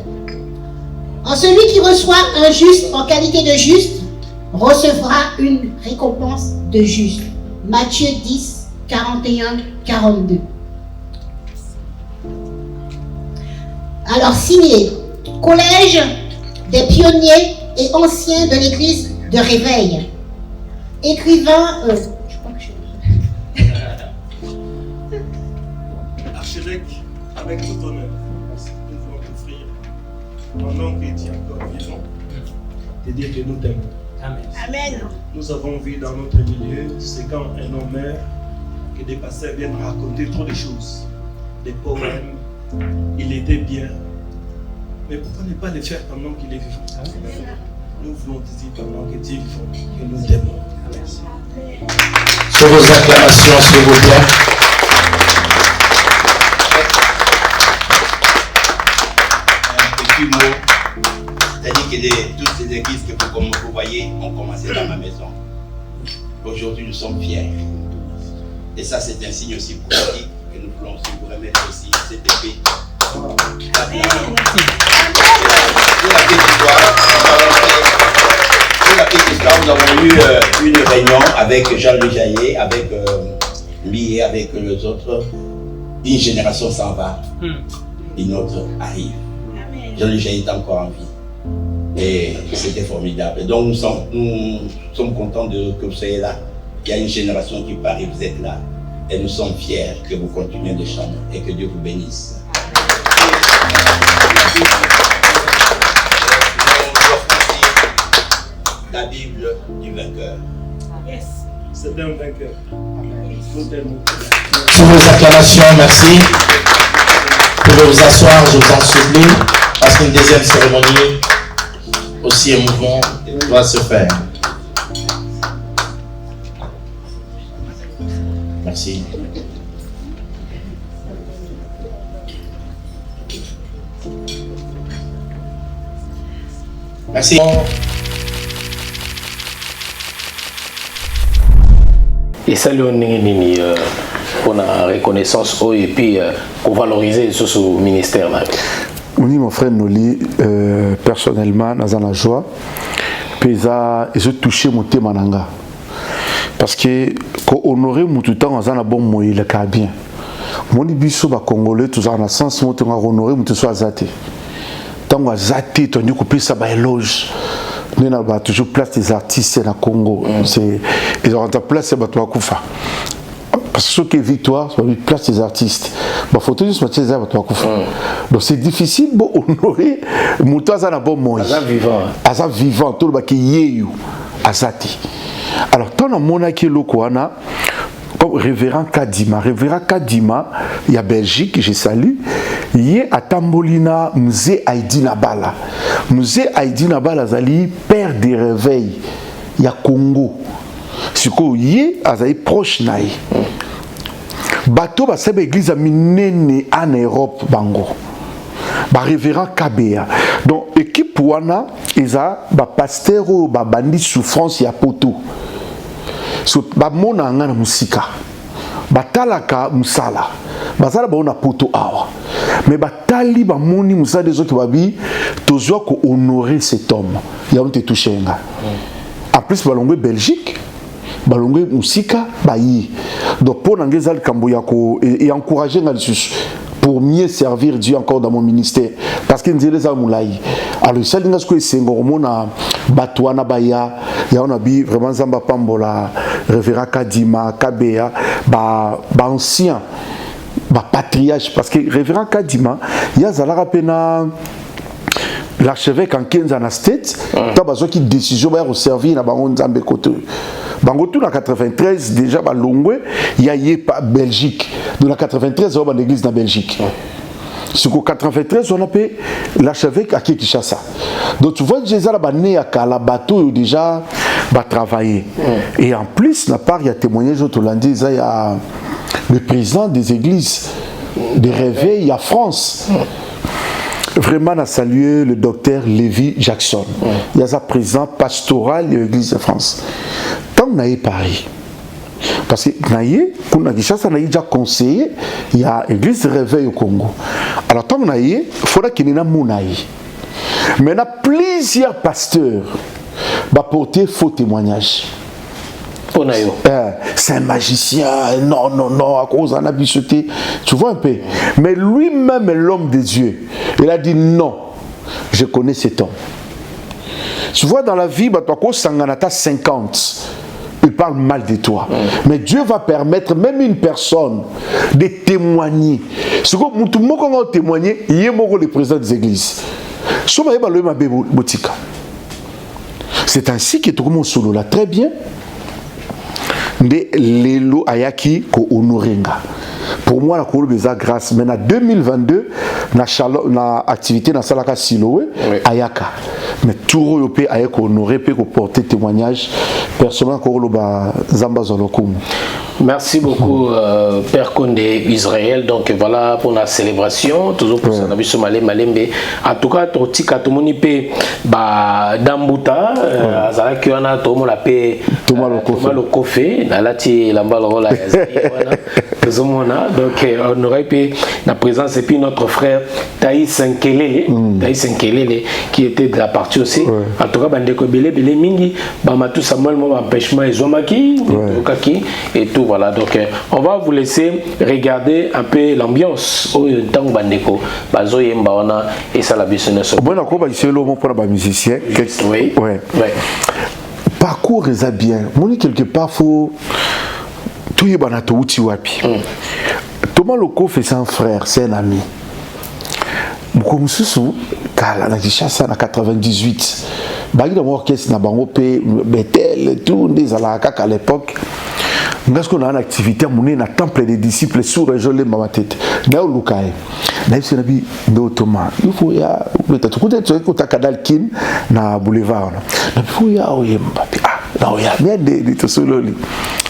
En celui qui reçoit un juste en qualité de juste recevra une récompense de juste. Matthieu 10, 41, 42. Alors signé, collège des pionniers et anciens de l'église de Réveil. Écrivain, je crois que archevêque, avec tout honneur, nous voulons t'offrir, pendant que tu es encore vivant, te dire que nous t'aimons. Amen. Nous avons vu dans notre milieu, c'est quand un homme meurt, que des pasteurs viennent raconter trop de choses, des poèmes, il était bien. Mais pourquoi ne pas les faire pendant qu'il est vivant? Amen. Nous voulons te dire pendant que tu es vivant, que nous t'aimons. Merci. Sur vos acclamations, s'il vous plaît. Un petit mot. C'est-à-dire que toutes ces églises que vous voyez ont commencé dans ma maison. Aujourd'hui, nous sommes fiers. Et ça, c'est un signe aussi politique que nous voulons aussi vous remettre aussi cette épée. Nous avons eu une réunion avec Jean-Louis Jaillet, avec lui et avec les autres. Une génération s'en va, une autre arrive. Jean-Louis Jaillet est encore en vie. Et c'était formidable. Donc nous sommes contents que vous soyez là. Il y a une génération qui part et vous êtes là. Et nous sommes fiers que vous continuez de chanter et que Dieu vous bénisse. La Bible du vainqueur. Yes. C'est un vainqueur. Sous vos acclamations, merci. Vous pouvez vous asseoir, je vous en supplie, parce qu'une deuxième cérémonie, aussi émouvant, doit se faire. Merci. Merci. Et ça, pour la reconnaissance et puis pour valoriser ce ministère. Oui, mon frère Noli, personnellement, dans la joie, ils ont touché mon thème mananga. Parce que quand honorer mon tout temps, on a bon mot, il est bien. Mon biso ba congolais, tout ça en sens, on a honoré mon tout soit zaté. Tant qu'on a zaté, on a coupé ça par éloge. Nous avons toujours place des artistes dans le Congo. Ils ont place c'est Batou Akoufa. Parce que ce qui est victoire, c'est la place des artistes. Il faut toujours se mettre des Batou Akoufa. Donc c'est difficile de honorer mon tout ça bon moi. Azat vivant. Azat vivant, tout le monde qui y est azati. Alors tant on a qui le Kouana. Comme révérend Kadima. Révérend Kadima, il y a Belgique, je salue. Il y a Tambolina, Mzé Aïdi Nabala. Mzé Aïdi Nabala, Zali, père des réveils. Il y a Congo. Ce qu'il y a, Zali proche naï. Bateau, c'est l'église minée en Europe, Bango. Révérend Kabea. Donc, équipe Wana, ils ont pasteur, bandi souffrance, il y a poteau. So bamona ngana musika batalaka musala bazala baona poto awa mais batali bamoni musala des autres babi tozwa ko honorer cet homme ya on te touché nga en plus balongwe Belgique balongwe musika bayi donc pour ngezal kambo ya ko et encourager nga pour mieux servir Dieu encore dans mon ministère parce que nzele za mulai alors ça dinga sko esengo mona batwana baya ya on a bi vraiment zamba pambola révérend Kadima Kabea ba ancien ba patriarche parce que révérend Kadima ya zalara pena l'archevêque en 15 ans à State ta bazo qui décision va servir na bango nzambe koto bango tout na 93 déjà ba longwe ya pas Belgique de la 93 on va l'église dans Belgique. Sur 93 on appelle l'archevêque à Kinshasa. Donc tu vois Jésus là né à Kalabato déjà va travailler. Et en plus la part il y a témoignage autour lundi il y a le président des églises des réveils à France. Vraiment à saluer le docteur Lévi Jackson. Il y a sa président pastoral de l'église de France. Tant on a Paris. Parce que Naïe, qu'on a déjà conseillé, il y a l'église de réveil au Congo. Alors, tant qu'on a il faudra qu'il y ait un Mounaï. Mais il y a plusieurs pasteurs qui porter faux témoignages. C'est un magicien, non, à cause d'un abusauté. Tu vois un peu. Mais lui-même, l'homme des dieux, il a dit non, je connais cet homme. Tu vois, dans la vie, tu as 50. Il parle mal de toi. Mais Dieu va permettre même une personne de témoigner. Ce que tout le monde a témoigné, il y a le président des églises. C'est ainsi que tout le monde solo là très bien. De l'élo ayaki ko honorenga. Pour moi, la Colombie a grâce. Mais en 2022, na activité dans Salaka Siloé, ayaka. Mais tout Européen a honoré, peut porter témoignage. Personnellement, Koloba Zamba Zolokoum. Merci beaucoup, Père Condé Israël. Donc voilà pour la célébration. Toujours pour ça, Malembe. En tout cas, Totika, tout le monde peut Dambuta, Azaraki, on a tout le monde paix. Thomas le Kofé, Nalati, Lambalola, donc on aurait pu la présence et puis notre frère Thaïs Nkelele, qui était de la partie aussi. En tout cas, Bandeko Bele Mingi, Bamatou Samuel, mon empêchement et Zomaki, et tout. Voilà, donc on va vous laisser regarder un peu l'ambiance au temps Bandeko, Bazoye Mbaona et Salabissone. Bon, d'accord, c'est le mot pour la musicien. Oui. Parcours est bien. Moi, quelque part, faut. Tout est bon à tout wapi. Thomas Loko fait c'est un frère, c'est un ami. Beaucoup Moussou, car la Kinshasa en 98, Bagui dans l'orchestre n'a pas repé Bethel, tout des alaka à l'époque. Parce qu'on a une activité, on est dans le temple des disciples sous région de ma tête. Là où Lukaï, là où c'est la vie de Thomas. Il faut y a, peut-être que tu as canal Kin na boulevard. Il faut y a, là où il y a bien de tout ça.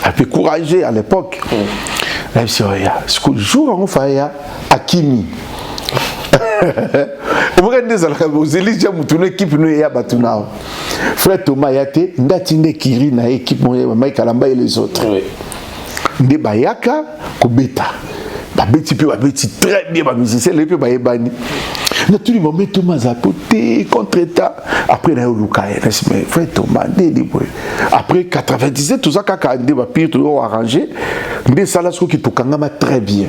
Elle peut courager à l'époque. Là où c'est ce que jour on fait à Kimi. Vous regardez ça, vous allez dire que vous équipe nous est à Batunao. Frère Thomas Yate, Ndatine Kiri na équipe Mike Kalamba et les autres. Nde Bayaka Kobeta. babeti pe babeti très bien ba musicien le pe ba ebani na tous les moments Thomas a poté contre-temps après na luka mais frère Thomas ndé boy après 97 tout ça kaka ndé ba pire tout arrangé ndé ça là ce qui to kangama très bien.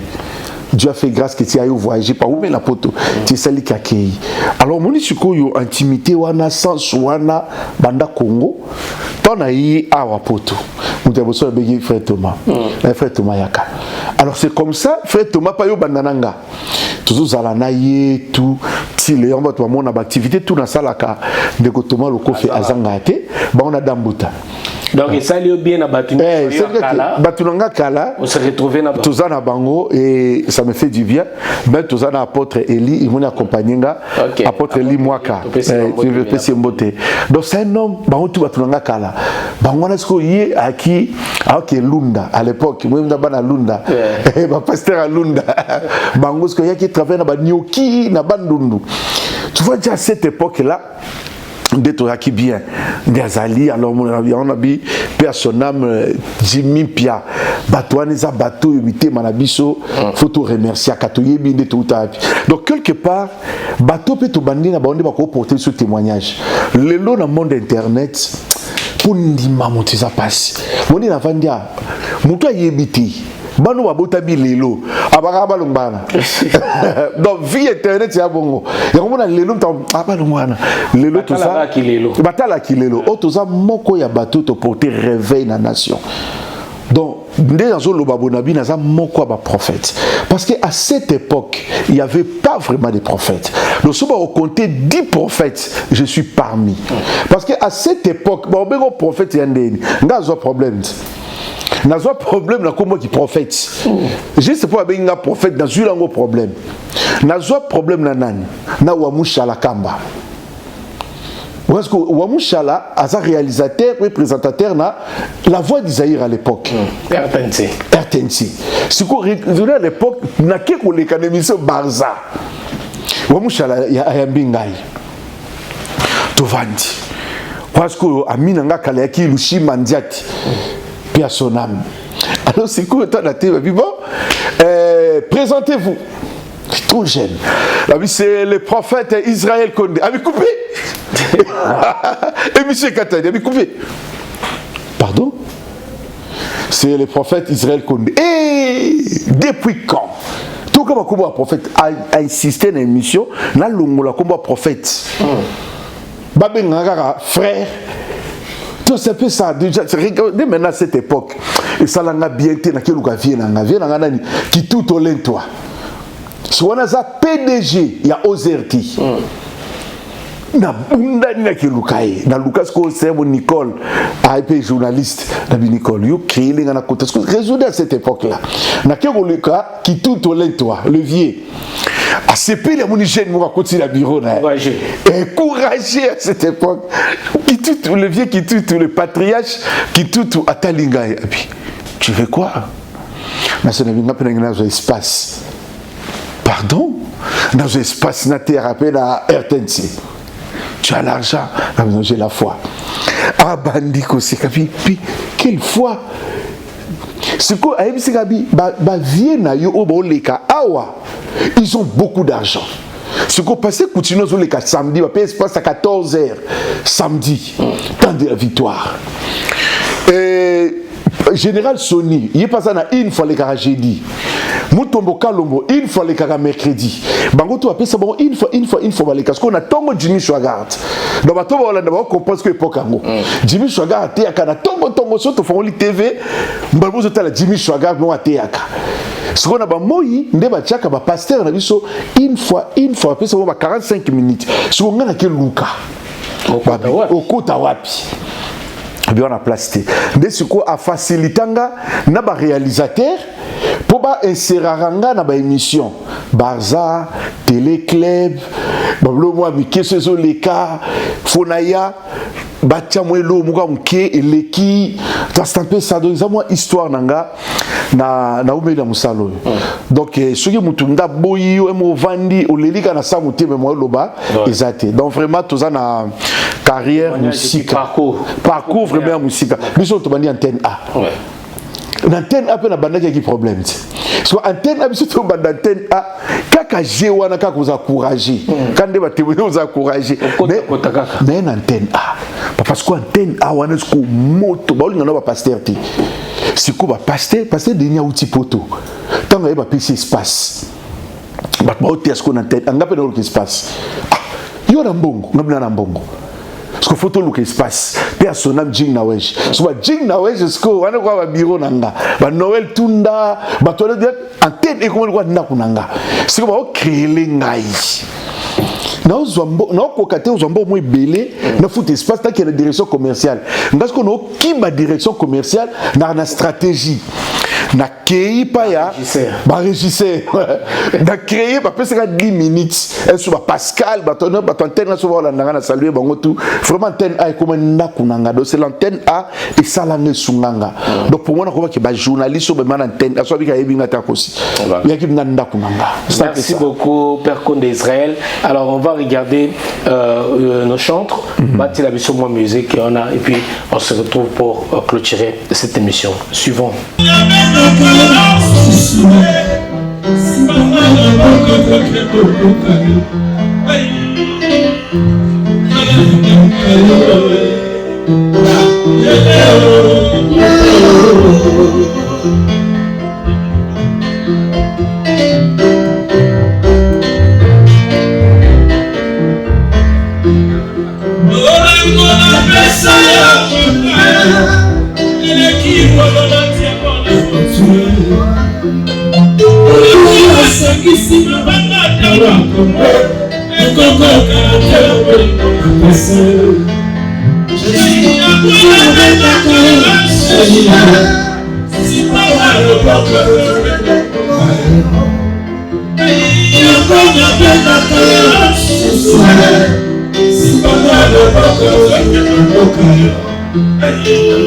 Dieu a fait grâce que tu ailles voyager par où mais la poto tu sais li kakei alors moni siko yo intimité wana sans wana banda Congo tona yi awa poto muté boso begi frère Thomas frère Thomas yaka alors c'est comme ça frère Thomas pa yo bandananga toujours zalana ye tout si les on va tout mon activité tout dans salaka de ko Thomas le ko fait azangate ba on a dambuta. Donc ça lui bien à Batunanga Kala. On s'est retrouvé dans Tozana Bango et ça me fait du bien. Mais Tozana apôtre Eli, il m'a accompagné apôtre Eli Mwaka. Donc c'est un homme Bango tout Batunanga Kala. Bango na sko yé à qui Lunda à l'époque, moi na bana Lunda. Ba pasteur à Lunda. Bango sko yé qui travaille na ba Nyoki na Bandundu. Tu vois déjà à cette époque-là d'être qui bien Gazali alors on a vu personnam Jimmy Pia batouane za bateau éviter manabiso photo remercier katoye bien de tout donc quelque part bateau peut to bandi na bande ba ko porter ce témoignage le long dans monde internet pour ndima monter ça passe moni na vandia muto yebiti bano babota bilelo abaka balongana donc vie internet ya bongo ya komona lelo abalongana lelo tout ça batala kilelo o tout ça moko ya bato to porter réveil na nation donc dès dans le babonabi na za moko ba prophète parce que à cette époque il y avait pas vraiment des prophètes donc si on compter 10 prophètes je suis parmi parce que à cette époque bon ben prophète yandeni ngazo problème n'a pas problème na comment qui prophète juste pour avoir un prophète dans un problème n'a pas problème na nani na Wamushala Kamba parce que Wamushala a un réalisateur représentateur na la voix d'Isaïr à l'époque RTNC c'est quoi à l'époque na keko le kanemise Barza Wamushala ya mbingai tovandi parce que amina nga kala ki lushi mandiati son âme. Alors c'est quoi bon, présentez-vous. Trop jeune. C'est le prophète Israël Kondé. Avez coupé? Et monsieur Katani, avez coupé? Pardon? C'est le prophète Israël Kondé. Et depuis quand? Tout comme un prophète a insisté dans l'émission, là l'ongola comme un prophète. Babé Ngara frère. C'est un peu ça, déjà, regardez maintenant cette époque, et ça l'a bien été dans quel cas vient qui tout au lento. Si on a ça PDG, il y a Ozerti. Na bundani ki Lukai, na Lucas ko sebo Nicole, AP journaliste, na Nicole, yo créé les na côté. Résoudre à cette époque-là. Na quel cas qui tout au lento, levier. À ce pays, les mounichènes m'ont continué à bureau. Encouragé à cette époque. Qui tout le vieux, qui tout le patriarche, qui tout à Talinga. Et puis, tu veux quoi? Mais dans un espace. Pardon? Dans un espace, na terre appelé à RTNC. Tu as l'argent, j'ai la foi. Ah, bandiko, c'est puis quelle foi? C'est quoi? Ils ont beaucoup d'argent. Ce qu'on passait continue sur les 4 samedis, il se passe à 14h samedi, temps de la victoire. Et Général Sony, il est passé une fois les cas jeudi. Moutombo Kalombo, une fois les cas mercredi. Bangoto appelle ça bon une fois les cas. Parce qu'on a Tongo Jimmy Swagart. Dans ma tombe, on a compris ce que l'époque Jimmy Swagart, Théaka, Tongo, surtout font les TV. Mbalbo Zotala, Jimmy Swagart, non à Théaka. Ce qu'on a ba moi, ndeba tchaka ba pasteur na biso une fois après ça va 45 minutes. Ce qu'on a que Luka. Au kota wapi. Bien on a placé. Dès ce qu'on a facilitanga na ba réalisateur pour ba insérer na ba émission Barza, Téléclub, bablo moi Miké Sezo Leka, Fonaya, Batia Mwelo Muga Mke Eleki, c'est un peu ça donc ça moi histoire nanga na umela musalo. Donc ce qui mutunda boyo emo vandi olelika na samuté mais moi loba exact. Donc vraiment tout ça na carrière musique parcours vraiment musique. Biso to bandi antenne A. L'antenne A peut na banda qui problème. So antenne A surtout antenne A kaka jewana kaka vous encourager quand des témoignages vous encourager mais une antenne A parce que antenne A wana ce moto ba on ba pasteur ti c'est quoi pasteur de outil poto tant il va passer espace ba hôtel ce qu'on antenne anga pe dans espace yo na mbongo ngabina na mbongo parce que photo look espace personnel jing na wesh so ba jing na wesh ce que wana kwa ba bureau nanga ba Noël tunda ba to le antenne et comment quoi na kunanga c'est quoi créer ngai na ozombo na kokate ozombo mo belé na foot espace ta qui est la direction commerciale parce qu'on a qui ba direction commerciale na stratégie na créé pas ya ba régisseur na créé ba peut-être 10 minutes et sur Pascal ba ton antenne sur la na saluer bango tout vraiment antenne A comme na kunanga donc c'est l'antenne A et ça la ne sunganga donc pour moi na ko ba ba journaliste sur ba antenne so bi ka yebinga ta kosi ya ki na kunanga. Merci beaucoup Père Konde d'Israël. Alors on va regarder nos chantres, bâtir la mission moi musique et on a et puis on se retrouve pour clôturer cette émission. Suivons. Thank you.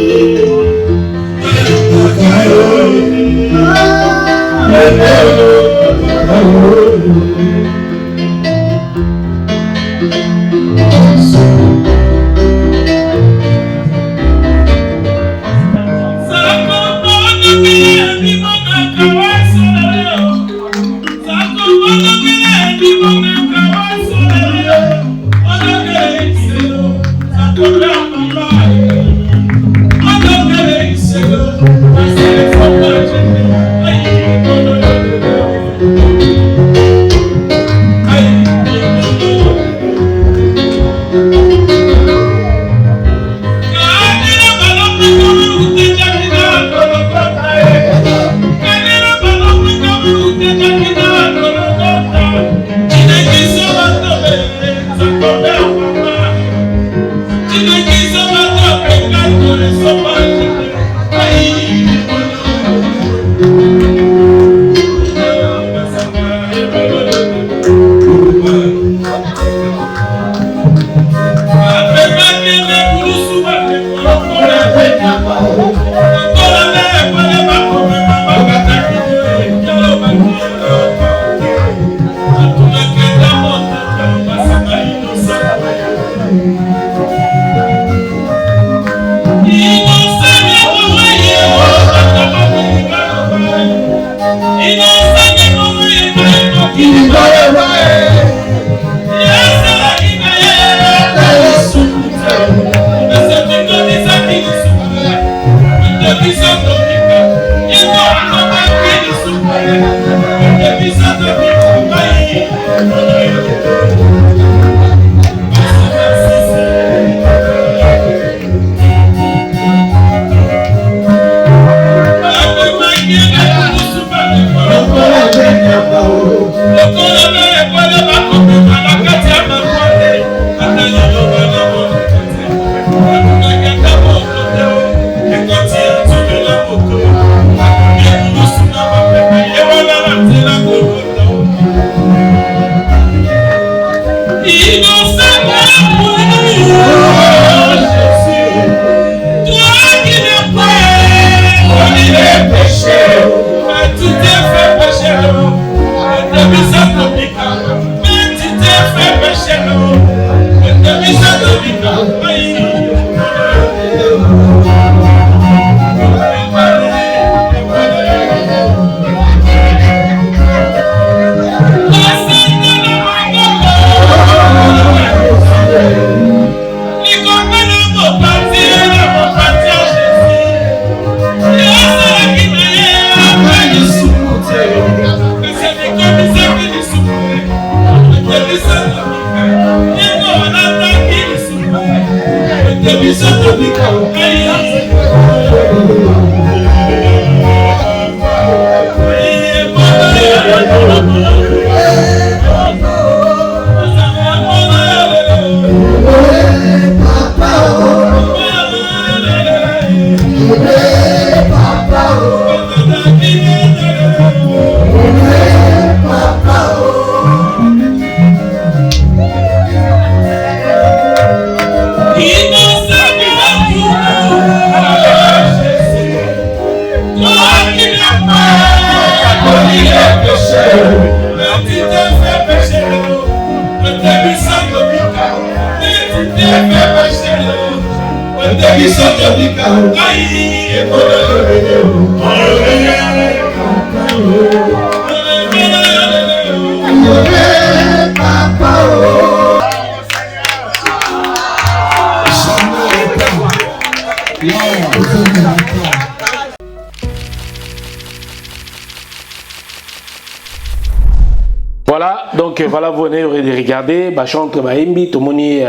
Voilà, donc voilà, vous venez de regarder, Bachantre Baimbi, Tomoni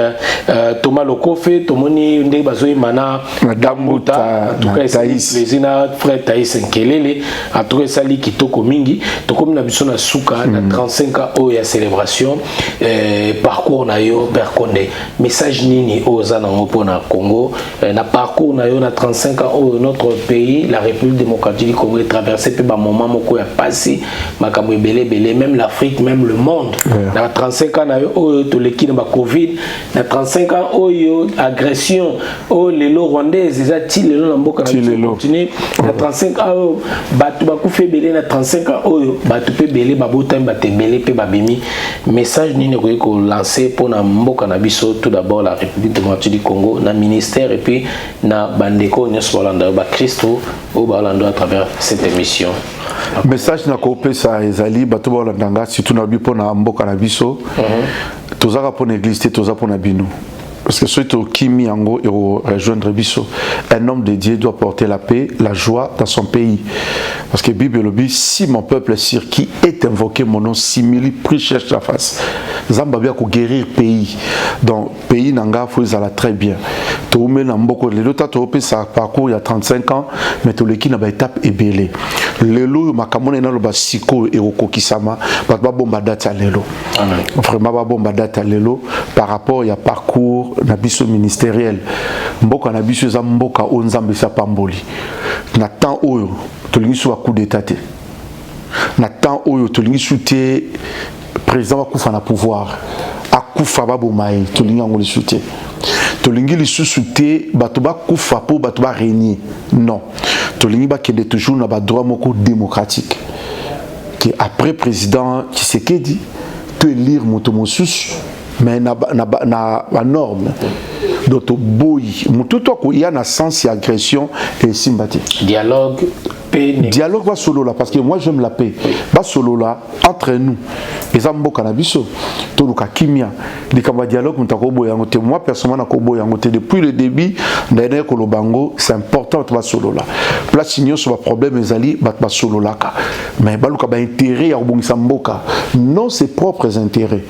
Thomas Lokofe, Tomoni Nde Bazoui Mana, Madame Mouta, en tout cas, Plaisina, frère Thaïs Nkelele, en tout cas, Sali Kitoko Mingi, tout comme Nabison à Souka, na 35 ans, où il y a célébration, parcours Nayo, Berkonde, message Nini, Ozana Mopo na Congo, na parcours Nayo, na 35 ans, où notre pays, la République démocratique du Congo, est traversée par un moment où il a passé, Makamou Belé, même l'Afrique, même le monde. Dans 35 ans, tout le qui n'a pas Covid, dans 35 ans, agression, les lots rwandais, les ati, les lots n'amboka continue. Dans 35 ans, batu baku fait belé, dans 35 ans, batu pe belé, babota bate belé, pe babimi. Message ni ne ko lancer pour na mboka na biso, tout d'abord la République démocratique du Congo, na ministère et puis na bandeko nyos Bolanda, ba Christo au Bolanda à travers cette émission. Message na ko pesa ezali bato Bolanda surtout na bipo na mboka na biso. Tozaka pour l'église, tozaka pour na bino. Parce que surtout Kimi Yango et rejoindre Bisso, un homme dédié doit porter la paix, la joie dans son pays. Parce que Bible le dit, si mon peuple sur qui est invoqué mon nom, simili, prie cherche la face. Zambabia ko guérir pays. Donc pays nanga faut ça très bien. Tout le monde le lota to ça parcours il y a 35 ans, mais tout le qui n'a pas étape ébélé. Lelo makamone na lo basiko et okokisama, ba bomba data lelo. Vraiment ba bomba data lelo par rapport il y a parcours na biso ministériel mboka na biso za mboka o nzambe sa pamboli na temps oyo tolingi so coup d'état te na temps oyo tolingi souté président wa kufa na pouvoir akufa babomai tolingi ngoli souté tolingi li souté bato ba kufa po bato ba régner non tolingi ba kende toujours na ba droit moko démocratique que après président Tshisekedi to élire moto mosusu mais na norme d'auto boy mutu to ko ya na sens et agression et sympathie dialogue dialogue va solo là parce que moi j'aime la paix va solo là entre nous les ambo canabiso to luka kimia de kamba dialogue mutako boya ngote moi personnellement na ko boya ngote depuis le début d'ailleurs ko lobango c'est important va solo là place signon sur problème ezali ba solo là mais baluka ba intérêt ya obongisa mboka non ses propres intérêts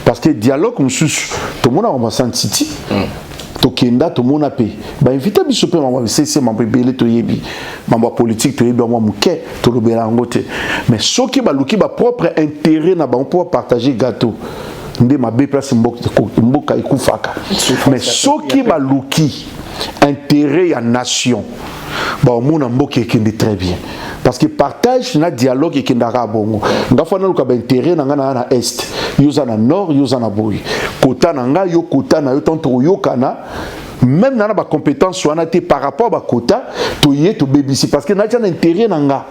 parce que dialogue mususu to mona on va sentir tokenda to mona pe ba inviter biso pe mama c'est mamba belé to yebi mamba politique to yebi mwa muke to lobela ngote mais soki ba luki ba propre intérêt na ba on pouvoir partager gâteau ndé ma be place mboka ikufaka mais soki ba luki intérêt ya nation ba mona mboka ekende très bien parce que partage na dialogue ekendaka bongo ngafa na luka ba intérêt na ngana na est yoza na nord yoza na boy kota na nga yo kota na yo tonto yokana même na ba compétence wana te par rapport ba kota to yé to bébisi parce que na tient intérêt na nga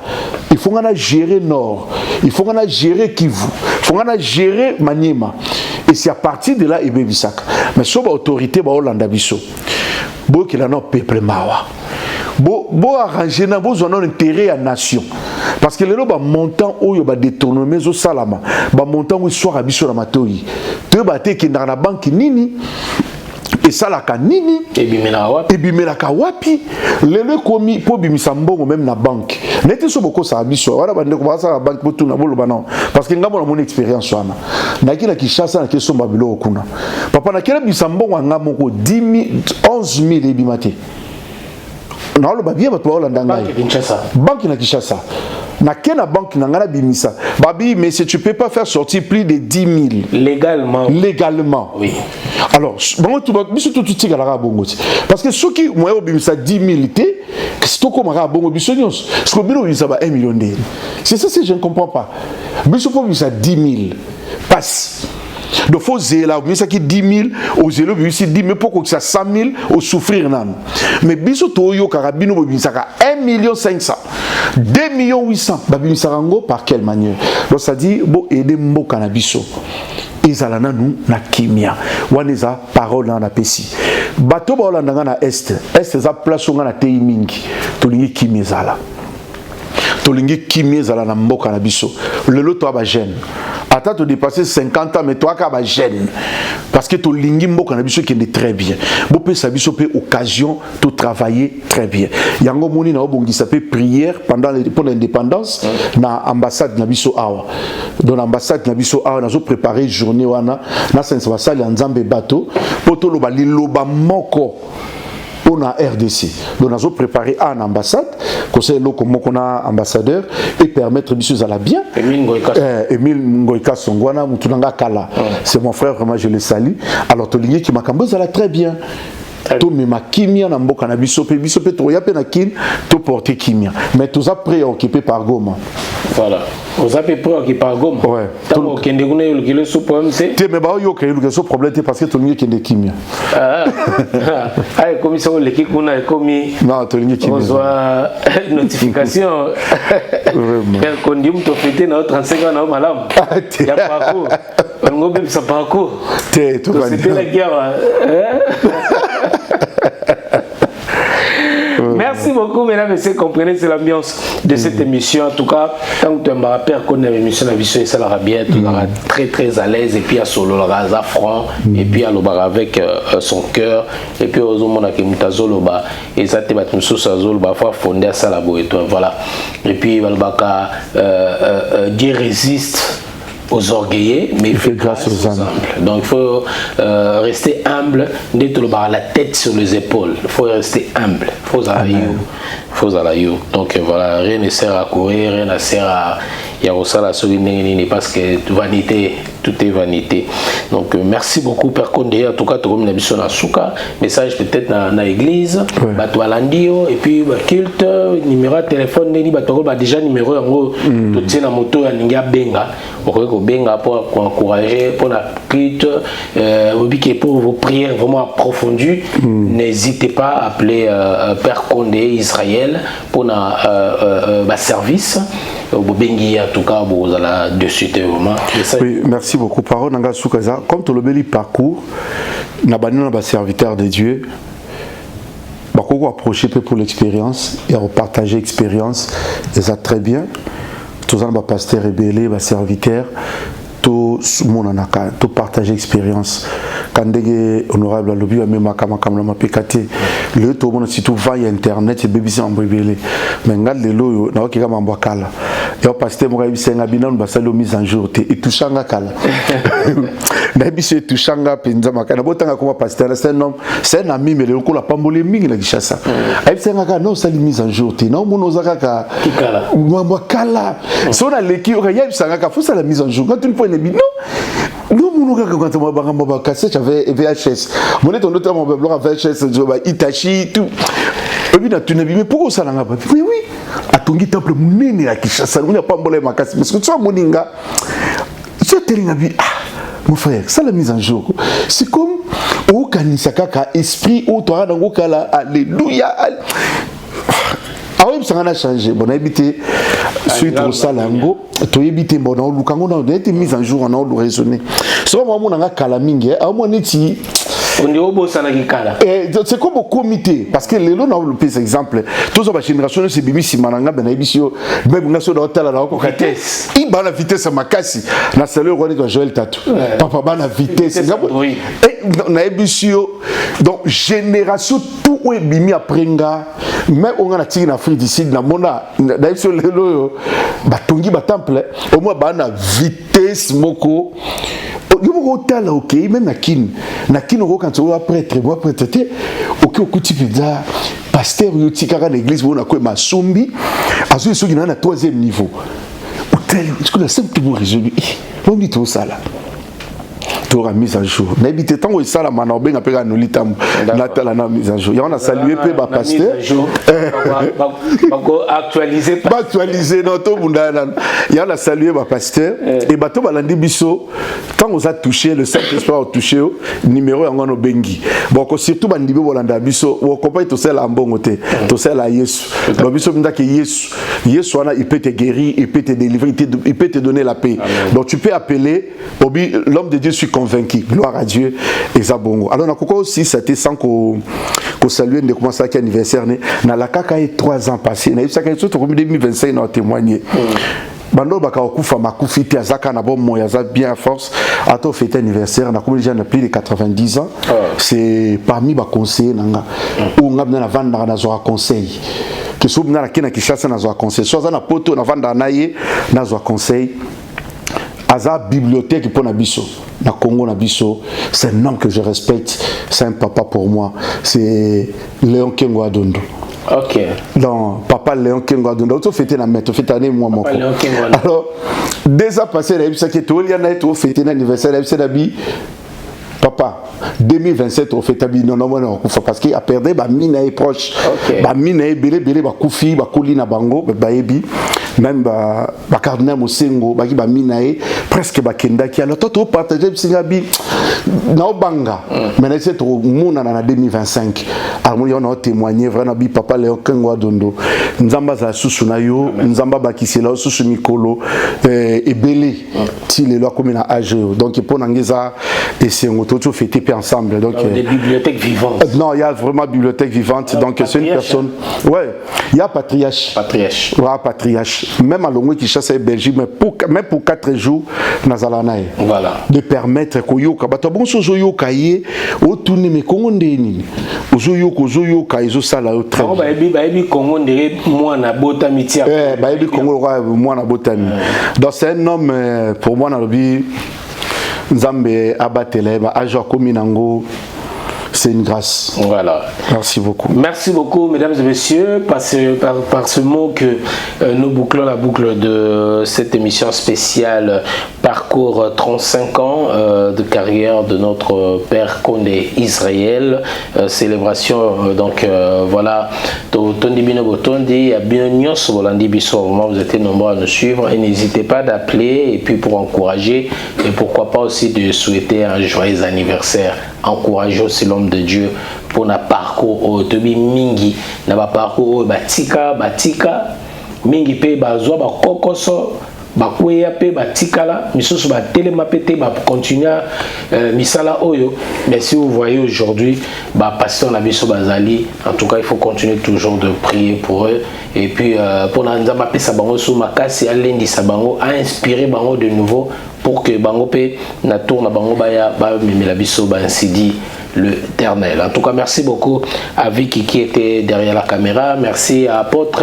il faut ngana gérer nord il faut ngana gérer Kivu il faut ngana gérer Maniema et c'est à partir de là et bébisaka mais so ba autorité ba Hollanda biso bo ki la no peuple mawa bo arranger na bo zona intérêt à nation parce que les loba montant oyo ba détourner zo salama ba montant où soir abiso na matoi to ba te ki na banque nini et ça la kanini ebimela ka wapi lelo komi po bimisa mbongo même na banque nete so boko sa abiso wala bande ko basa banque po tuna bolo bana parce que ngamo na mon expérience wana na kila kishasa na keso mbabilo okuna papa na kila bisa mbongo ngamo ko 11000 ebimate na lo babie bato Hollanda ngai banque na Kinshasa na kena banque na ngana bimisa babi mais si tu peux pas faire sortir plus de 10 000 légalement oui alors bon tu vas biso tout tika la bongo parce que ceux qui moi bimisa 10 000 té que c'est comme ra bongo biso nyos parce que bino bimisa ba 1 million de c'est ça je ne comprends pas biso pour bimisa 10 000 passe donc faut zéla bimisa qui 10 000 au zélo bimisa 10 000 pourquoi que ça 100 000 au souffrir nan mais biso toyo karabino bimisa 1 500 000 2 800 000 babimisa rango par quelle manière donc ça dit bon aider mboka na biso ezalana nous na kimia waneza parole na pesi bato ba olandanga na est za place nga na tei mingi tolingi kimia ezala tolingi kimia ezala na mboka na biso lelo to ba jeune ata to dépasser 50 ans mais toi ka ba jeune parce que tolingi mboka na biso qui est très bien bo pesa biso pe occasion de travailler très bien yango moni na obongisa pe prière pendant l'indépendance na ambassade na biso awa dans l'ambassade na biso awa nazo préparer journée wana na sense basali ya nzambe bato poto loba liloba moko on a RDC donc nous avons préparé un ambassade conseil loko moko na ambassadeur et permettre biso à la bien Emile Ngoïka Songwana mutunanga kala c'est mon frère vraiment je le salue alors to ligne qui makambo ça la très bien to mema kimia na mboka na biso pe to ya pe na kin to porter kimia mais tous a préoccupé par Goma voilà vous avez préoccupé par Goma ouais to kende kuna yo kilo so problème c'est te me ba yo ke yo so problème parce que to ligne kende kimia ay comme ça le ki kuna komi non to ligne kimia reçoit notification vraiment quel condium to fêter na 35 ans na malam ya parcours on go ça parcours te to c'était la guerre Merci beaucoup, mesdames et messieurs. Comprenez, c'est l'ambiance de cette émission. En tout cas, tant que tu me rappelles qu'on a une émission à Vision et ça l'ira bien, tu seras très très à l'aise. Et puis à solo, à franc, et puis à l'obar avec son cœur. Et puis aux hommes qui ont zoloba, et ça te bat une sauce à zoloba, faut fonder à ça la boue et tout. Voilà. Et puis, Dieu résiste aux orgueilleux, mais il fait grâce aux humbles. Donc il faut rester humble, d'être la tête sur les épaules. Il faut rester humble. Il faut aller. Donc voilà, rien ne sert à courir, rien ne sert à Yarosala parce que vanité, tout est vanité. Donc merci beaucoup Père Condé. En tout cas, tu as mis la souka, message peut-être dans l'église, Batoualandio, et puis culte, numéro de téléphone, déjà numéro en tout tient la moto à Ninga Benga. Benga pour encourager, pour la culte, pour vos prières vraiment approfondies, n'hésitez pas à appeler Père Condé Israël pour un service. En tout cas, vous allez dessus vraiment. Oui, merci beaucoup. Parole Nanga Soukaza, comme tout le bel parcours, n'a pas serviteur de Dieu. Beaucoup approcher pour l'expérience et partager l'expérience, et ça très bien. Tous les pasteurs rébellés, les serviteurs, tout le monde tout partager l'expérience. Quand les honorables à l'objet, même à Kamakamama Pekate, le tout le monde, si tout va sur Internet, et BBC en rébellé. Mais regarde les lots, n'a aucun mambakala. Et au pasteur Mouraïbi Sengabinan, on va saluer mise en jour. Et tout changa kala. N'habitué tout changa penzama. Quand on a comme pasteur, c'est un homme, c'est un ami, mais le coup la pambolé ming la gichassa. Aïe Sengaga, non, ça mise en jour. Non, mon osaka mambakala. Si on a l'équipe, il y a Sengaga, faut ça la mise en jour. Quand tu le prenais, non, mon gars, quand on m'a cassé, j'avais VHS. Mon est ton autre, mon blanc VHS, Itachi, tout. Mais pourquoi ça n'a pas? Oui, oui. À ton guide, temple, mon à Kishasa, on n'a pas mbolé ma casse. Parce que tu as mon inga. Tu as télé, mon frère, ça la mise en jour. C'est comme au Kanisaka, esprit, au Torah, dans Okala, alléluia. Ah oui, ça a changé. Bon, on a habité suite au Salango. Tu as habité, bon, on a été mis en jour, on a raisonné. C'est vraiment mon anga kalamingue. À moi, on est c'est comme au comité, parce que les lots ont le plus exemple. Tous les générations, c'est Bibi Simananga, Benabisio, même Nassau d'Hôtel à la vitesse. Il va la vitesse à Makassi. La salle roi de Joël Tatou. Papa, va la vitesse. Et Naibisio, donc génération, tout est bimi à Prenga. Même on a tiré en Afrique d'ici, dans mon âge, Naibisio, les lots, Batongi, Batemple, au moins, la vitesse, Moko. Hôtel, ok, même Nakin, on quand tu vas prêtre, moi prêtre, ok, au coup de pizza, pasteur yotikaka na église bona ko masombi azo soki na 3e niveau hôtel tu connais simple pour résolu on dit tout ça là la mise à jour. N'habitez tant où ça la manobenga pega nolitam natala na mise à jour. Il y en a salué pe ba pasteur. Actualiser pas actualiser non to bundana. Il y en a salué ba pasteur et bato balandi biso tant on a touché le Saint-Esprit a touché numéro yango no bengi. Bon surtout bandibe bolanda biso o compagnie to sel ambongo te. To sel à Yesu. Donc biso binda que Yesu ana il peut te guérir, il peut te délivrer, il peut te donner la paix. Donc tu peux appeler Obi l'homme de Dieu suis convaincu, gloire à Dieu et Zabongo. Alors, on a aussi, c'était sans qu'on salue de comment ça qui anniversaire, na la kaka et 3 ans passés, na ça qui surtout comme 2025 on a témoigné. Bando baka okufa makufi te azaka na bon moya za bien à force à to fêter anniversaire na comme déjà na plus de 90 ans. C'est parmi ba conseiller nanga ou ngabna na vanda na zo conseil. Que so bna na kena kishasa na zo conseil. So za na poto na vanda na ye na zo conseil. Aza bibliothèque pour Nabiso, na Congo Nabiso, c'est un homme que je respecte, c'est un papa pour moi, c'est Léon Kengo Adondo. Ok. Donc, papa Léon Kengo Adondo, tu fêtes la mette, tu fêtes l'année moi mon. Alors, déjà passé la ça qui est tout, il y en a tout fêté l'anniversaire, c'est d'habit. Papa, 2027 on fait tabi non parce qu'il a perdu ba mine est proche ba mine est belé ba kufi ba kolina bango ba ebi même ba cardinal Mosengo ba ki ba mine est presque ba kenda ki alors to partager singabi na obanga mais c'est trop mona na 2025 alors on a témoigné vraiment bi papa Léon Kengo Adondo nzamba za susu na yo nzamba ba kisela susu mikolo et belé ti le lo comme na âge donc pour nangeza et c'est tout fêté ensemble donc des bibliothèques vivantes. Non, il y a vraiment bibliothèque vivante donc c'est une personne ouais, il y a patriarche. Ouais, patriarche. Même à Longwe qui chasse Belgique mais pour 4 jours nazalanae. Voilà. De permettre ko yoka bato bon so yoka ye o tourner mais Congo ndeni. Ozo yoka izo sala au très. Ba ebi Congo ndere moi na botami tia. Ba ebi Congo moi na botami. Donc c'est un homme pour moi na lobi Nzambe abatele ba ajo kominango c'est une grâce. Voilà. Merci beaucoup. Merci beaucoup, mesdames et messieurs, par ce mot que nous bouclons la boucle de cette émission spéciale Parcours 35 ans de carrière de notre Père Kondé Israël. Célébration, donc voilà. Tondi Bino Botondi, Abinonyos, Volandi Bisso, vous êtes nombreux à nous suivre et n'hésitez pas d'appeler et puis pour encourager et pourquoi pas aussi de souhaiter un joyeux anniversaire. Encourager aussi l'homme de Dieu pour un parcours au Tobi Mingi, na parcours batika Mingi pe bazwa ba kokoso ba kweya pe batika la misusu ba telema pété ba continuer misala oyo. Mais si vous voyez aujourd'hui ba pasteur na biso bazali, en tout cas il faut continuer toujours de prier pour eux et puis pour nzamba pe sabango sou makasi alendi sabango a inspiré bango de nouveau pour que bango pe na tourna bango baya ba memela biso ba ainsi dit l'Éternel. En tout cas, merci beaucoup à Vicky qui était derrière la caméra. Merci à Apôtre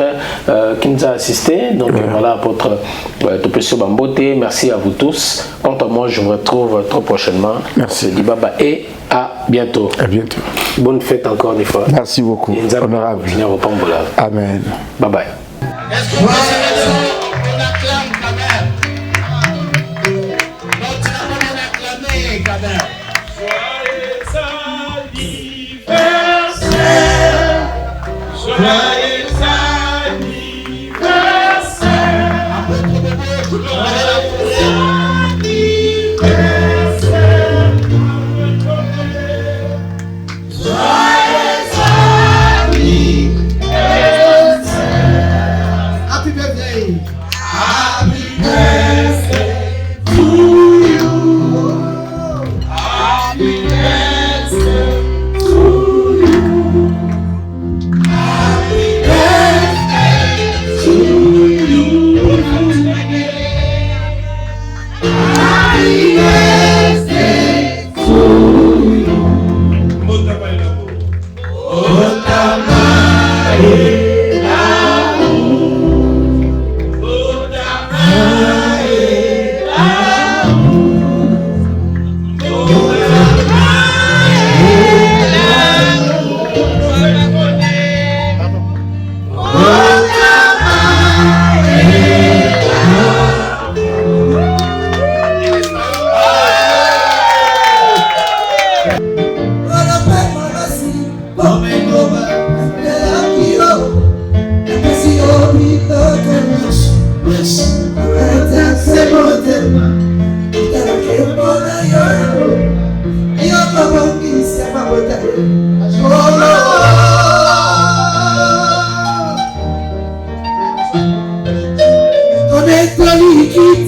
qui nous a assisté. Donc voilà, Apôtre Topesio Bambote. Merci à vous tous. Quant à moi, je vous retrouve très prochainement. Merci. Je dis bye bye et à bientôt. À bientôt. Bonne fête encore une fois. Merci beaucoup. Honorable. Amen. Bye bye.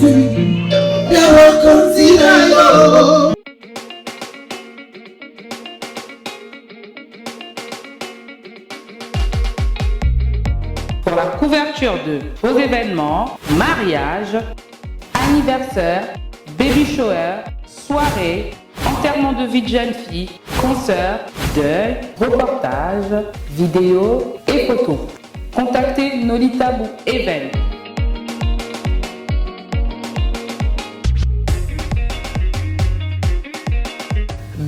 Pour la couverture de vos événements, mariage, anniversaire, baby shower, soirée, enterrement de vie de jeune fille, concert, deuil, reportage, vidéo et photos. Contactez Nolita Bou Event.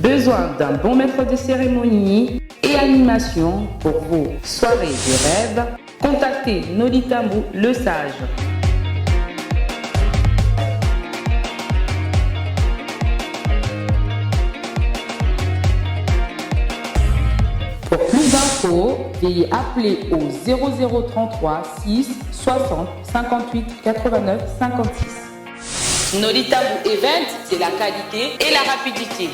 Besoin d'un bon maître de cérémonie et animation pour vos soirées de rêve? Contactez Nolita Bou Le Sage. Pour plus d'infos, veuillez appeler au 0033 6 60 58 89 56. Nolita Bou Event, c'est la qualité et la rapidité.